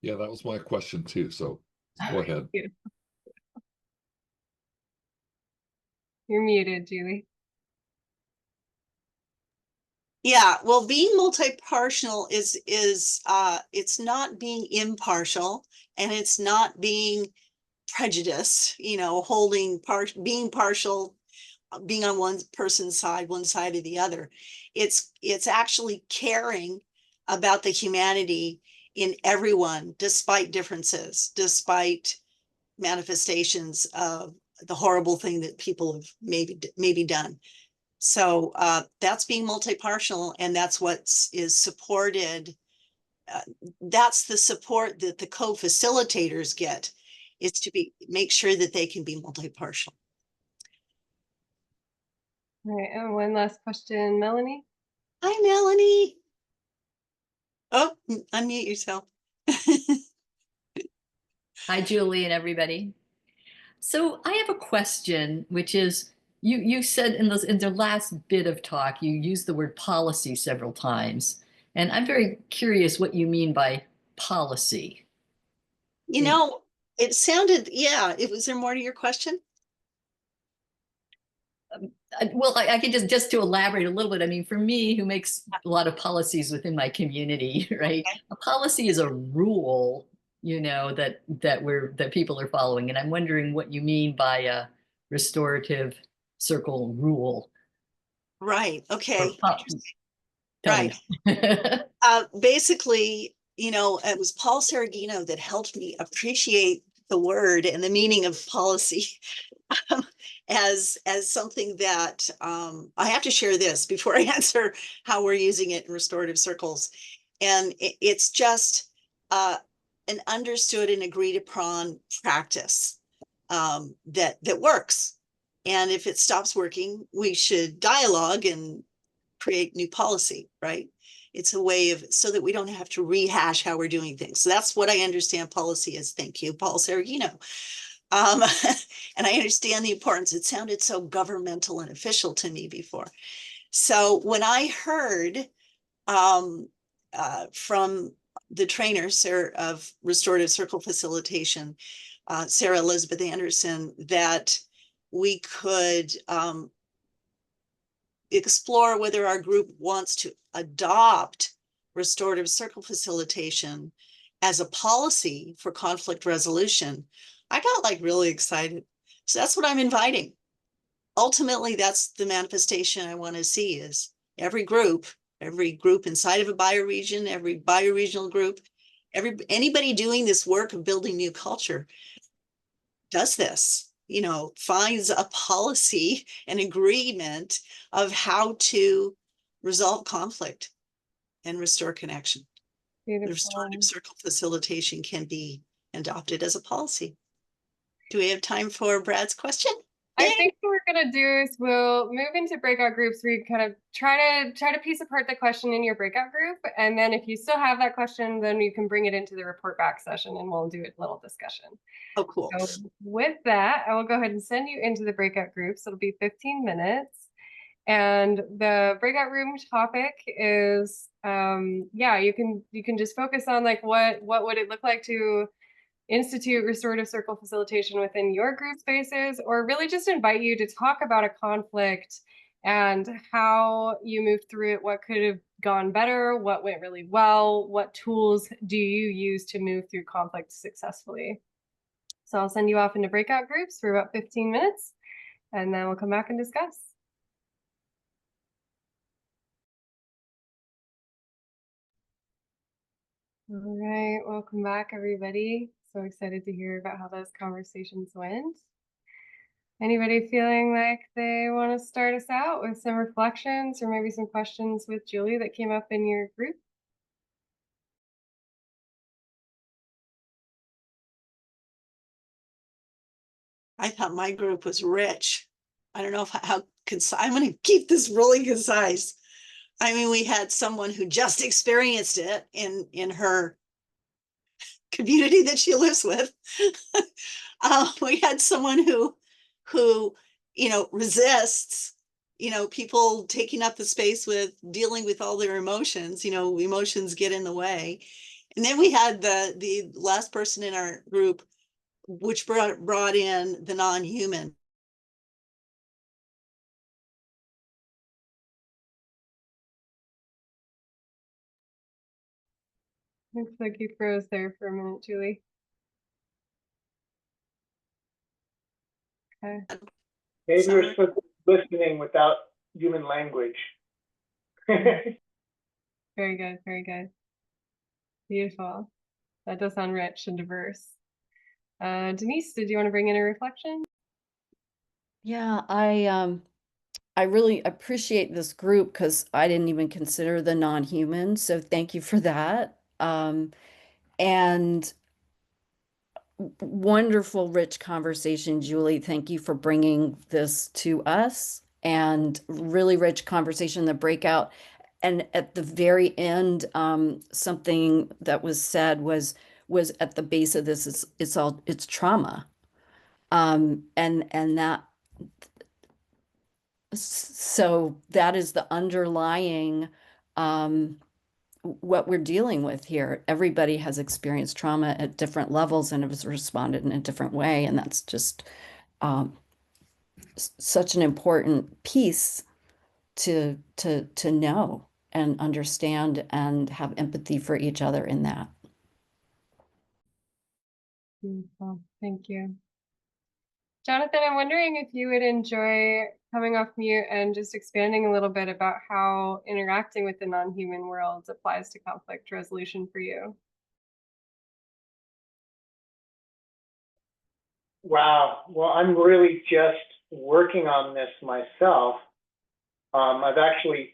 Yeah, that was my question too. So go ahead. Beautiful. You're muted, Julie. Yeah, well, being multi-partial is it's not being impartial, and it's not being prejudiced, being partial, being on one person's side, one side or the other. It's actually caring about the humanity in everyone, despite differences, despite manifestations of the horrible thing that people have maybe done. So that's being multi-partial, and that's what is supported. That's the support that the co-facilitators get, is to make sure that they can be multi-partial. All right, and one last question, Melanie. Hi, Melanie. Oh, unmute yourself. Hi, Julie and everybody. So I have a question, which is, you said in the last bit of talk, you used the word policy several times. And I'm very curious what you mean by policy. It sounded, was there more to your question? Well, I could just to elaborate a little bit. I mean, for me, who makes a lot of policies within my community, right? A policy is a rule, that people are following. And I'm wondering what you mean by a restorative circle rule. Right. Okay. Right. Basically, it was Paul Saragino that helped me appreciate the word and the meaning of policy as something that I have to share this before I answer how we're using it in restorative circles. And it's just an understood and agreed upon practice that works. And if it stops working, we should dialogue and create new policy, right? It's a way of, so that we don't have to rehash how we're doing things. So that's what I understand policy is. Thank you, Paul Sergino. And I understand the importance. It sounded so governmental and official to me before. So when I heard from the trainer of restorative circle facilitation, Sarah Elizabeth Anderson, that we could explore whether our group wants to adopt restorative circle facilitation as a policy for conflict resolution, I got like really excited. So that's what I'm inviting. Ultimately, that's the manifestation I want to see is every group inside of a bioregion, every bioregional group, anybody doing this work of building new culture does this, finds a policy, an agreement of how to resolve conflict and restore connection. The restorative circle facilitation can be adopted as a policy. Do we have time for Brad's question? I think what we're gonna do is we'll move into breakout groups where you kind of try to piece apart the question in your breakout group, and then if you still have that question, then you can bring it into the report back session, and we'll do a little discussion. Oh, cool. So with that, I will go ahead and send you into the breakout groups. It'll be 15 minutes, and the breakout room topic is, yeah, you can just focus on like what would it look like to institute restorative circle facilitation within your group spaces, or really just invite you to talk about a conflict and how you moved through it, what could have gone better, what went really well, what tools do you use to move through conflict successfully. So I'll send you off into breakout groups for about 15 minutes, and then we'll come back and discuss. All right, welcome back, everybody. So excited to hear about how those conversations went. Anybody feeling like they want to start us out with some reflections or maybe some questions with Julie that came up in your group? I thought my group was rich. I don't know how concise. I'm going to keep this really concise. I mean, we had someone who just experienced it in her community that she lives with. We had someone who resists, people taking up the space with dealing with all their emotions. Emotions get in the way. And then we had the last person in our group, which brought in the non-human. Looks like you froze there for a minute, Julie. Okay. Maybe we're supposed to be listening without human language. Very good, very good. Beautiful. That does sound rich and diverse. Denise, did you want to bring in a reflection? Yeah, I really appreciate this group because I didn't even consider the non-human. So thank you for that. And wonderful, rich conversation, Julie. Thank you for bringing this to us, and really rich conversation in the breakout. And at the very end, something that was said was at the base of this is it's trauma. And that, so that is the underlying what we're dealing with here. Everybody has experienced trauma at different levels and has responded in a different way, and that's just such an important piece to know and understand and have empathy for each other in that. Beautiful. Thank you. Jonathan, I'm wondering if you would enjoy coming off mute and just expanding a little bit about how interacting with the non-human world applies to conflict resolution for you. Wow. Well, I'm really just working on this myself. I've actually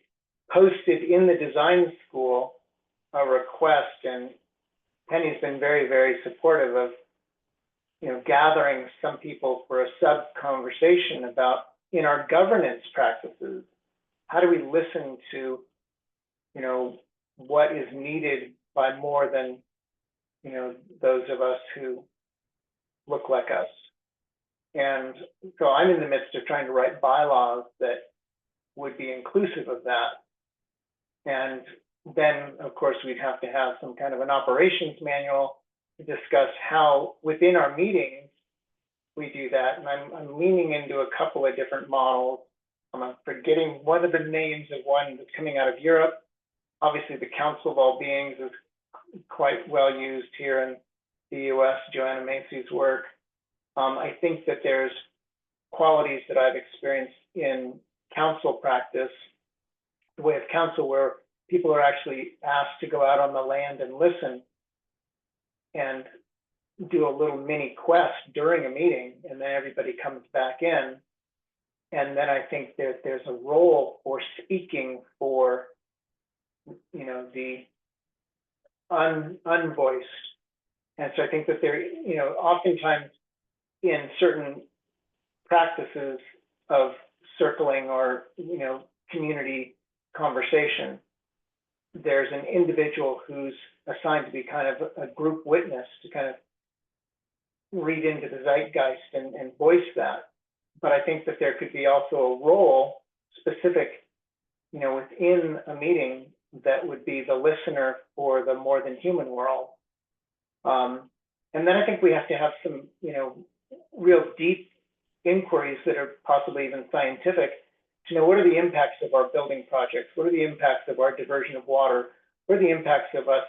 posted in the design school a request, and Penny's been very, very supportive of gathering some people for a sub conversation about, in our governance practices, how do we listen to, what is needed by more than, those of us who look like us. And so I'm in the midst of trying to write bylaws that would be inclusive of that. And then, of course, we'd have to have some kind of an operations manual to discuss how within our meetings we do that. And I'm leaning into a couple of different models. I'm forgetting one of the names of one that's coming out of Europe. Obviously, the Council of All Beings is quite well used here in the US, Joanna Macy's work. I think that there's qualities that I've experienced in council practice, the way of council, where people are actually asked to go out on the land and listen and do a little mini quest during a meeting, and then everybody comes back in. And then I think that there's a role for speaking for, the unvoiced. And so I think that there, oftentimes in certain practices of circling or, community conversation, there's an individual who's assigned to be kind of a group witness to kind of read into the zeitgeist and voice that. But I think that there could be also a role specific, within a meeting that would be the listener for the more than human world. And then I think we have to have some, real deep inquiries that are possibly even scientific to know what are the impacts of our building projects? What are the impacts of our diversion of water? What are the impacts of us,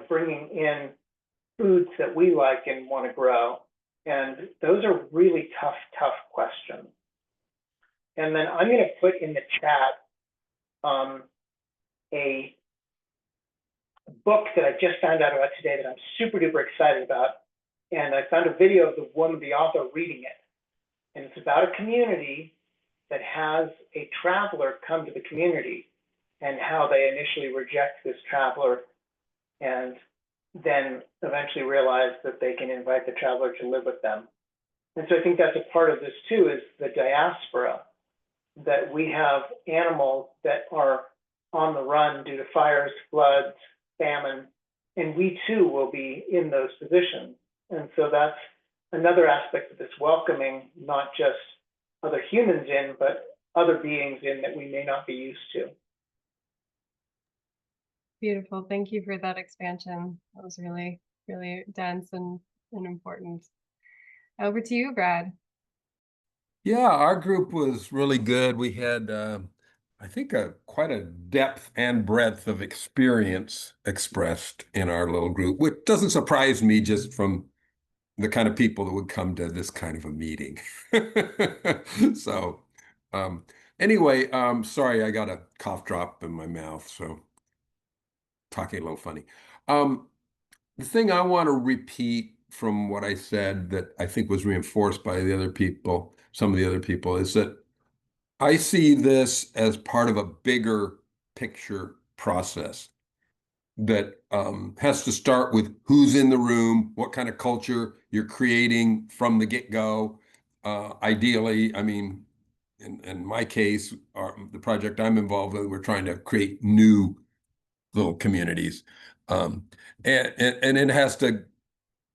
bringing in foods that we like and want to grow? And those are really tough questions. And then I'm going to put in the chat a book that I just found out about today that I'm super duper excited about. And I found a video of the author reading it. And it's about a community that has a traveler come to the community and how they initially reject this traveler and then eventually realize that they can invite the traveler to live with them. And so I think that's a part of this too, is the diaspora, that we have animals that are on the run due to fires, floods, famine, and we too will be in those positions. And so that's another aspect of this welcoming, not just other humans in, but other beings in that we may not be used to. Beautiful. Thank you for that expansion. That was really, really dense and important. Over to you, Brad. Yeah, our group was really good. We had, I think, quite a depth and breadth of experience expressed in our little group, which doesn't surprise me just from the kind of people that would come to this kind of a meeting. So anyway, sorry, I got a cough drop in my mouth, so talking a little funny. The thing I want to repeat from what I said that I think was reinforced by the other people, some of the other people, is that I see this as part of a bigger picture process that has to start with who's in the room, what kind of culture you're creating from the get-go. Ideally, I mean, in my case, the project I'm involved with, we're trying to create new little communities. And it has to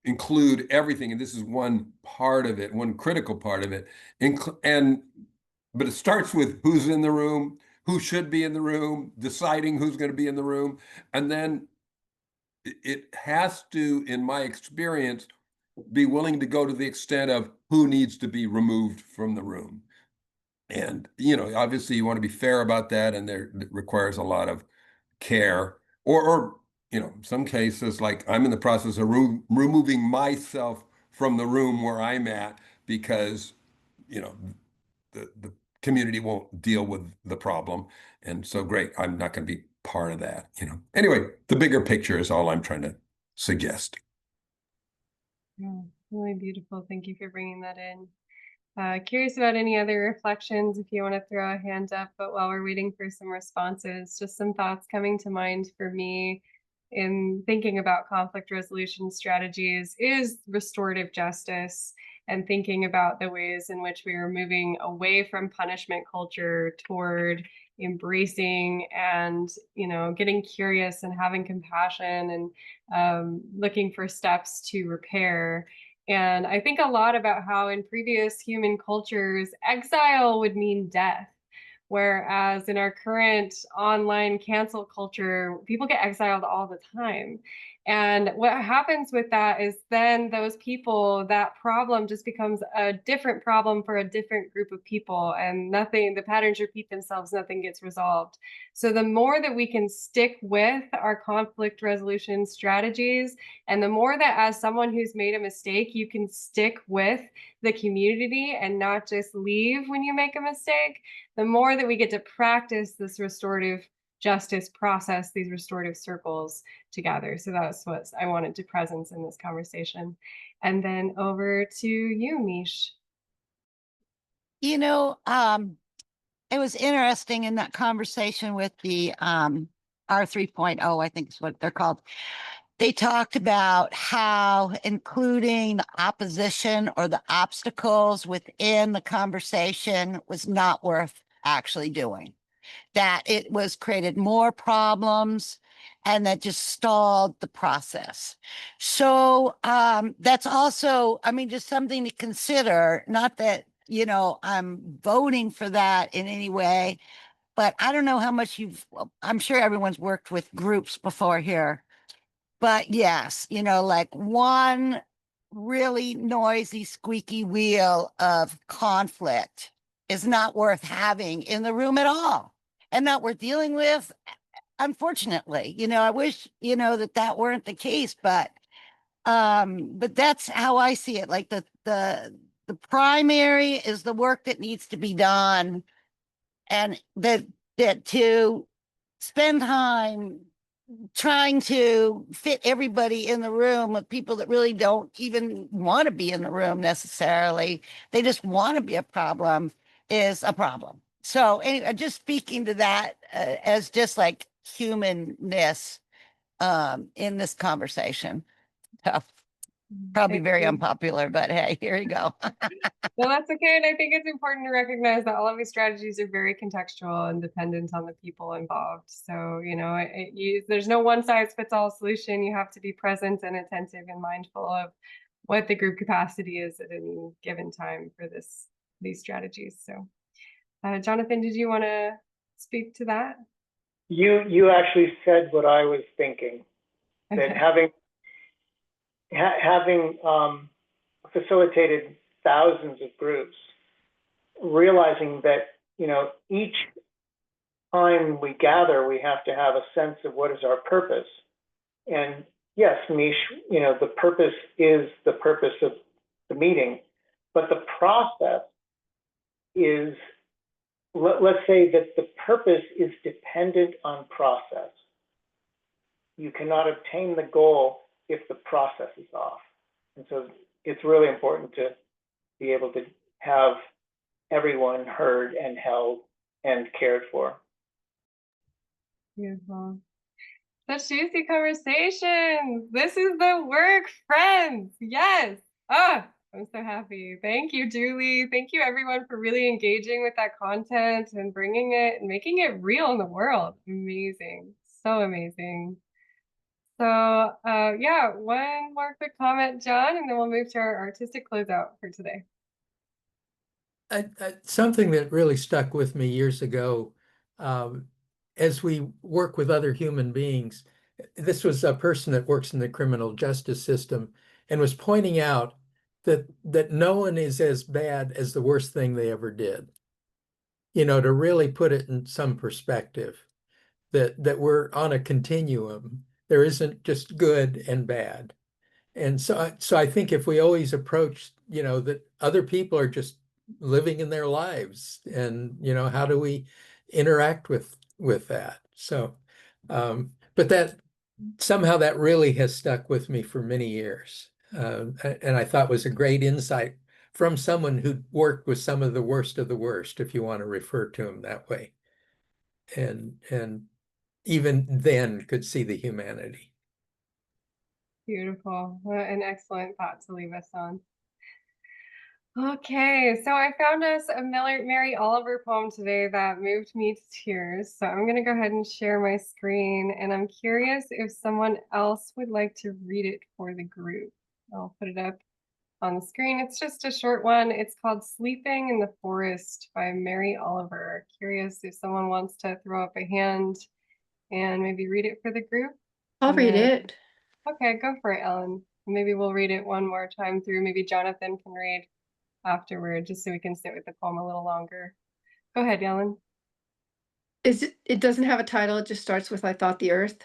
include everything. And this is one part of it, one critical part of it. But it starts with who's in the room, who should be in the room, deciding who's going to be in the room. And then it has to, in my experience, be willing to go to the extent of who needs to be removed from the room. And, obviously you want to be fair about that, and it requires a lot of care. Or some cases, like I'm in the process of removing myself from the room where I'm at because, the community won't deal with the problem. And so great, I'm not going to be part of that, Anyway, the bigger picture is all I'm trying to suggest. Yeah, really beautiful. Thank you for bringing that in. Curious about any other reflections if you want to throw a hand up, but while we're waiting for some responses, just some thoughts coming to mind for me in thinking about conflict resolution strategies is restorative justice, and thinking about the ways in which we are moving away from punishment culture toward embracing and, getting curious and having compassion and looking for steps to repair. And I think a lot about how in previous human cultures, exile would mean death. Whereas in our current online cancel culture, people get exiled all the time. And what happens with that is then those people, that problem just becomes a different problem for a different group of people, and the patterns repeat themselves, nothing gets resolved. So the more that we can stick with our conflict resolution strategies, and the more that as someone who's made a mistake, you can stick with the community and not just leave when you make a mistake, the more that we get to practice this restorative justice process, these restorative circles together. So that's what I wanted to presence in this conversation. And then over to you, Mish. It was interesting in that conversation with the R 3.0, I think is what they're called. They talked about how including the opposition or the obstacles within the conversation was not worth actually doing, that it was created more problems and that just stalled the process. So that's also, just something to consider. Not that, I'm voting for that in any way, but I don't know how much I'm sure everyone's worked with groups before here. But yes, like one really noisy, squeaky wheel of conflict is not worth having in the room at all, and not worth dealing with, unfortunately. I wish, that weren't the case, but that's how I see it. Like the primary is the work that needs to be done, and that to spend time trying to fit everybody in the room with people that really don't even want to be in the room necessarily. They just want to be a problem is a problem. So anyway, just speaking to that as just like humanness in this conversation. Tough. Probably very unpopular, but hey, here you go. No, that's okay. And I think it's important to recognize that all of these strategies are very contextual and dependent on the people involved. So, there's no one size fits all solution. You have to be present and attentive and mindful of what the group capacity is at any given time for these strategies. So, Jonathan, did you want to speak to that? You actually said what I was thinking, Okay. that having facilitated thousands of groups, realizing that, each time we gather, we have to have a sense of what is our purpose. And yes, Mish, the purpose is the purpose of the meeting, but the process is, let's say that the purpose is dependent on process. You cannot obtain the goal if the process is off. And so it's really important to be able to have everyone heard and held and cared for. Beautiful. Such juicy conversations. This is the work, friends. Yes. Ah, I'm so happy. Thank you, Julie. Thank you, everyone, for really engaging with that content and bringing it and making it real in the world. Amazing. So amazing. So, yeah, one more quick comment, John, and then we'll move to our artistic closeout for today. Something that really stuck with me years ago, as we work with other human beings, this was a person that works in the criminal justice system and was pointing out that no one is as bad as the worst thing they ever did. To really put it in some perspective, that we're on a continuum. There isn't just good and bad. And so I think if we always approach, that other people are just living in their lives, and how do we interact with that? So but that somehow that really has stuck with me for many years, and I thought was a great insight from someone who worked with some of the worst, if you want to refer to them that way, and even then could see the humanity. Beautiful. What an excellent thought to leave us on. Okay, so I found us a Mary Oliver poem today that moved me to tears. So I'm going to go ahead and share my screen, and I'm curious if someone else would like to read it for the group. I'll put it up on the screen. It's just a short one. It's called Sleeping in the Forest by Mary Oliver. Curious if someone wants to throw up a hand and maybe read it for the group. I'll read it. Okay, go for it, Ellen. Maybe we'll read it one more time through. Maybe Jonathan can read afterward, just so we can sit with the poem a little longer. Go ahead, Ellen. It doesn't have a title, it just starts with I Thought the Earth.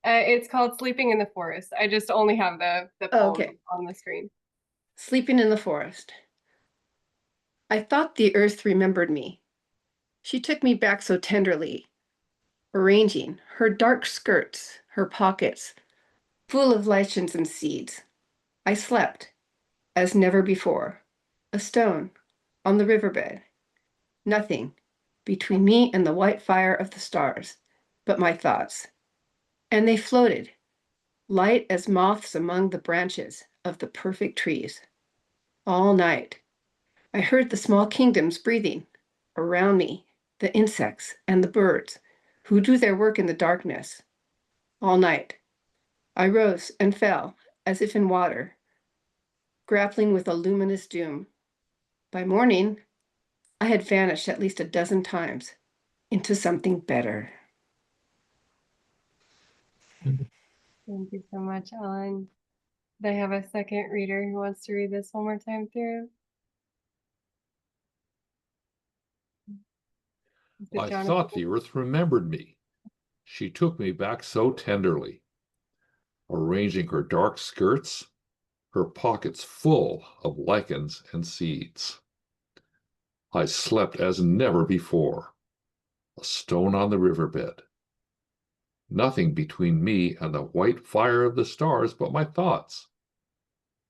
It's called Sleeping in the Forest. I just only have the poem on the screen. Sleeping in the Forest. I thought the earth remembered me. She took me back so tenderly, arranging her dark skirts, her pockets, full of lichens and seeds. I slept, as never before, a stone on the riverbed. Nothing between me and the white fire of the stars, but my thoughts. And they floated, light as moths among the branches of the perfect trees. All night, I heard the small kingdoms breathing around me, the insects and the birds who do their work in the darkness. All night, I rose and fell as if in water, grappling with a luminous doom. By morning, I had vanished at least a dozen times into something better. Thank you so much, Ellen. Do I have a second reader who wants to read this one more time through? I thought the earth remembered me. She took me back so tenderly, arranging her dark skirts, her pockets full of lichens and seeds. I slept as never before, a stone on the riverbed. Nothing between me and the white fire of the stars but my thoughts,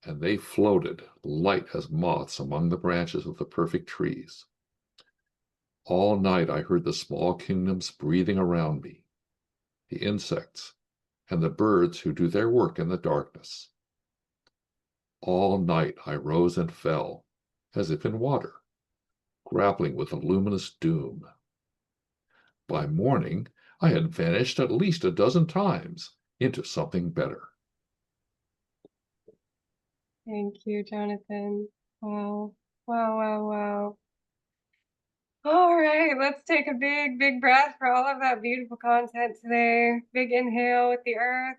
and they floated light as moths among the branches of the perfect trees. All night I heard the small kingdoms breathing around me, the insects and the birds who do their work in the darkness. All night I rose and fell, as if in water, grappling with a luminous doom. By morning, I had vanished at least a dozen times into something better. Thank you, Jonathan. Wow. Wow, wow, wow. All right, let's take a big, big breath for all of that beautiful content today. Big inhale with the earth.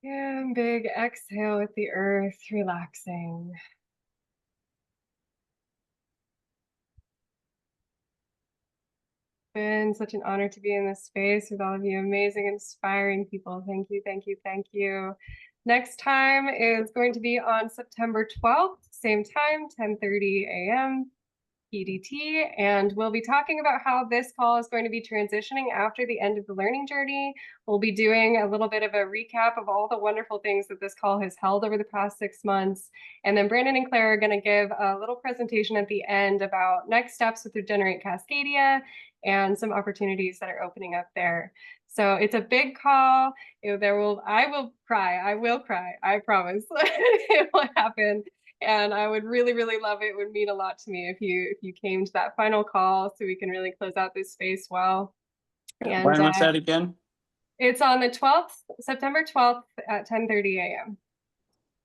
And big exhale with the earth, relaxing. Been such an honor to be in this space with all of you amazing, inspiring people. Thank you, thank you, thank you. Next time is going to be on September 12th, same time, 10:30 a.m. PDT, and we'll be talking about how this call is going to be transitioning after the end of the learning journey. We'll be doing a little bit of a recap of all the wonderful things that this call has held over the past 6 months. And then Brandon and Claire are going to give a little presentation at the end about next steps with Regenerate Cascadia and some opportunities that are opening up there. So it's a big call. I will cry, I promise. It will happen. And I would really, really love it. It would mean a lot to me if you came to that final call so we can really close out this space well. And when was that again? It's on the 12th, September 12th at 10:30 a.m.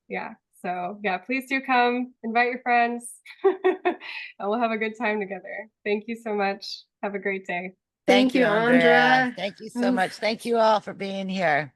Yeah. So yeah, please do come, invite your friends, and we'll have a good time together. Thank you so much. Have a great day. Thank you, Andra. Thank you so much. Thank you all for being here.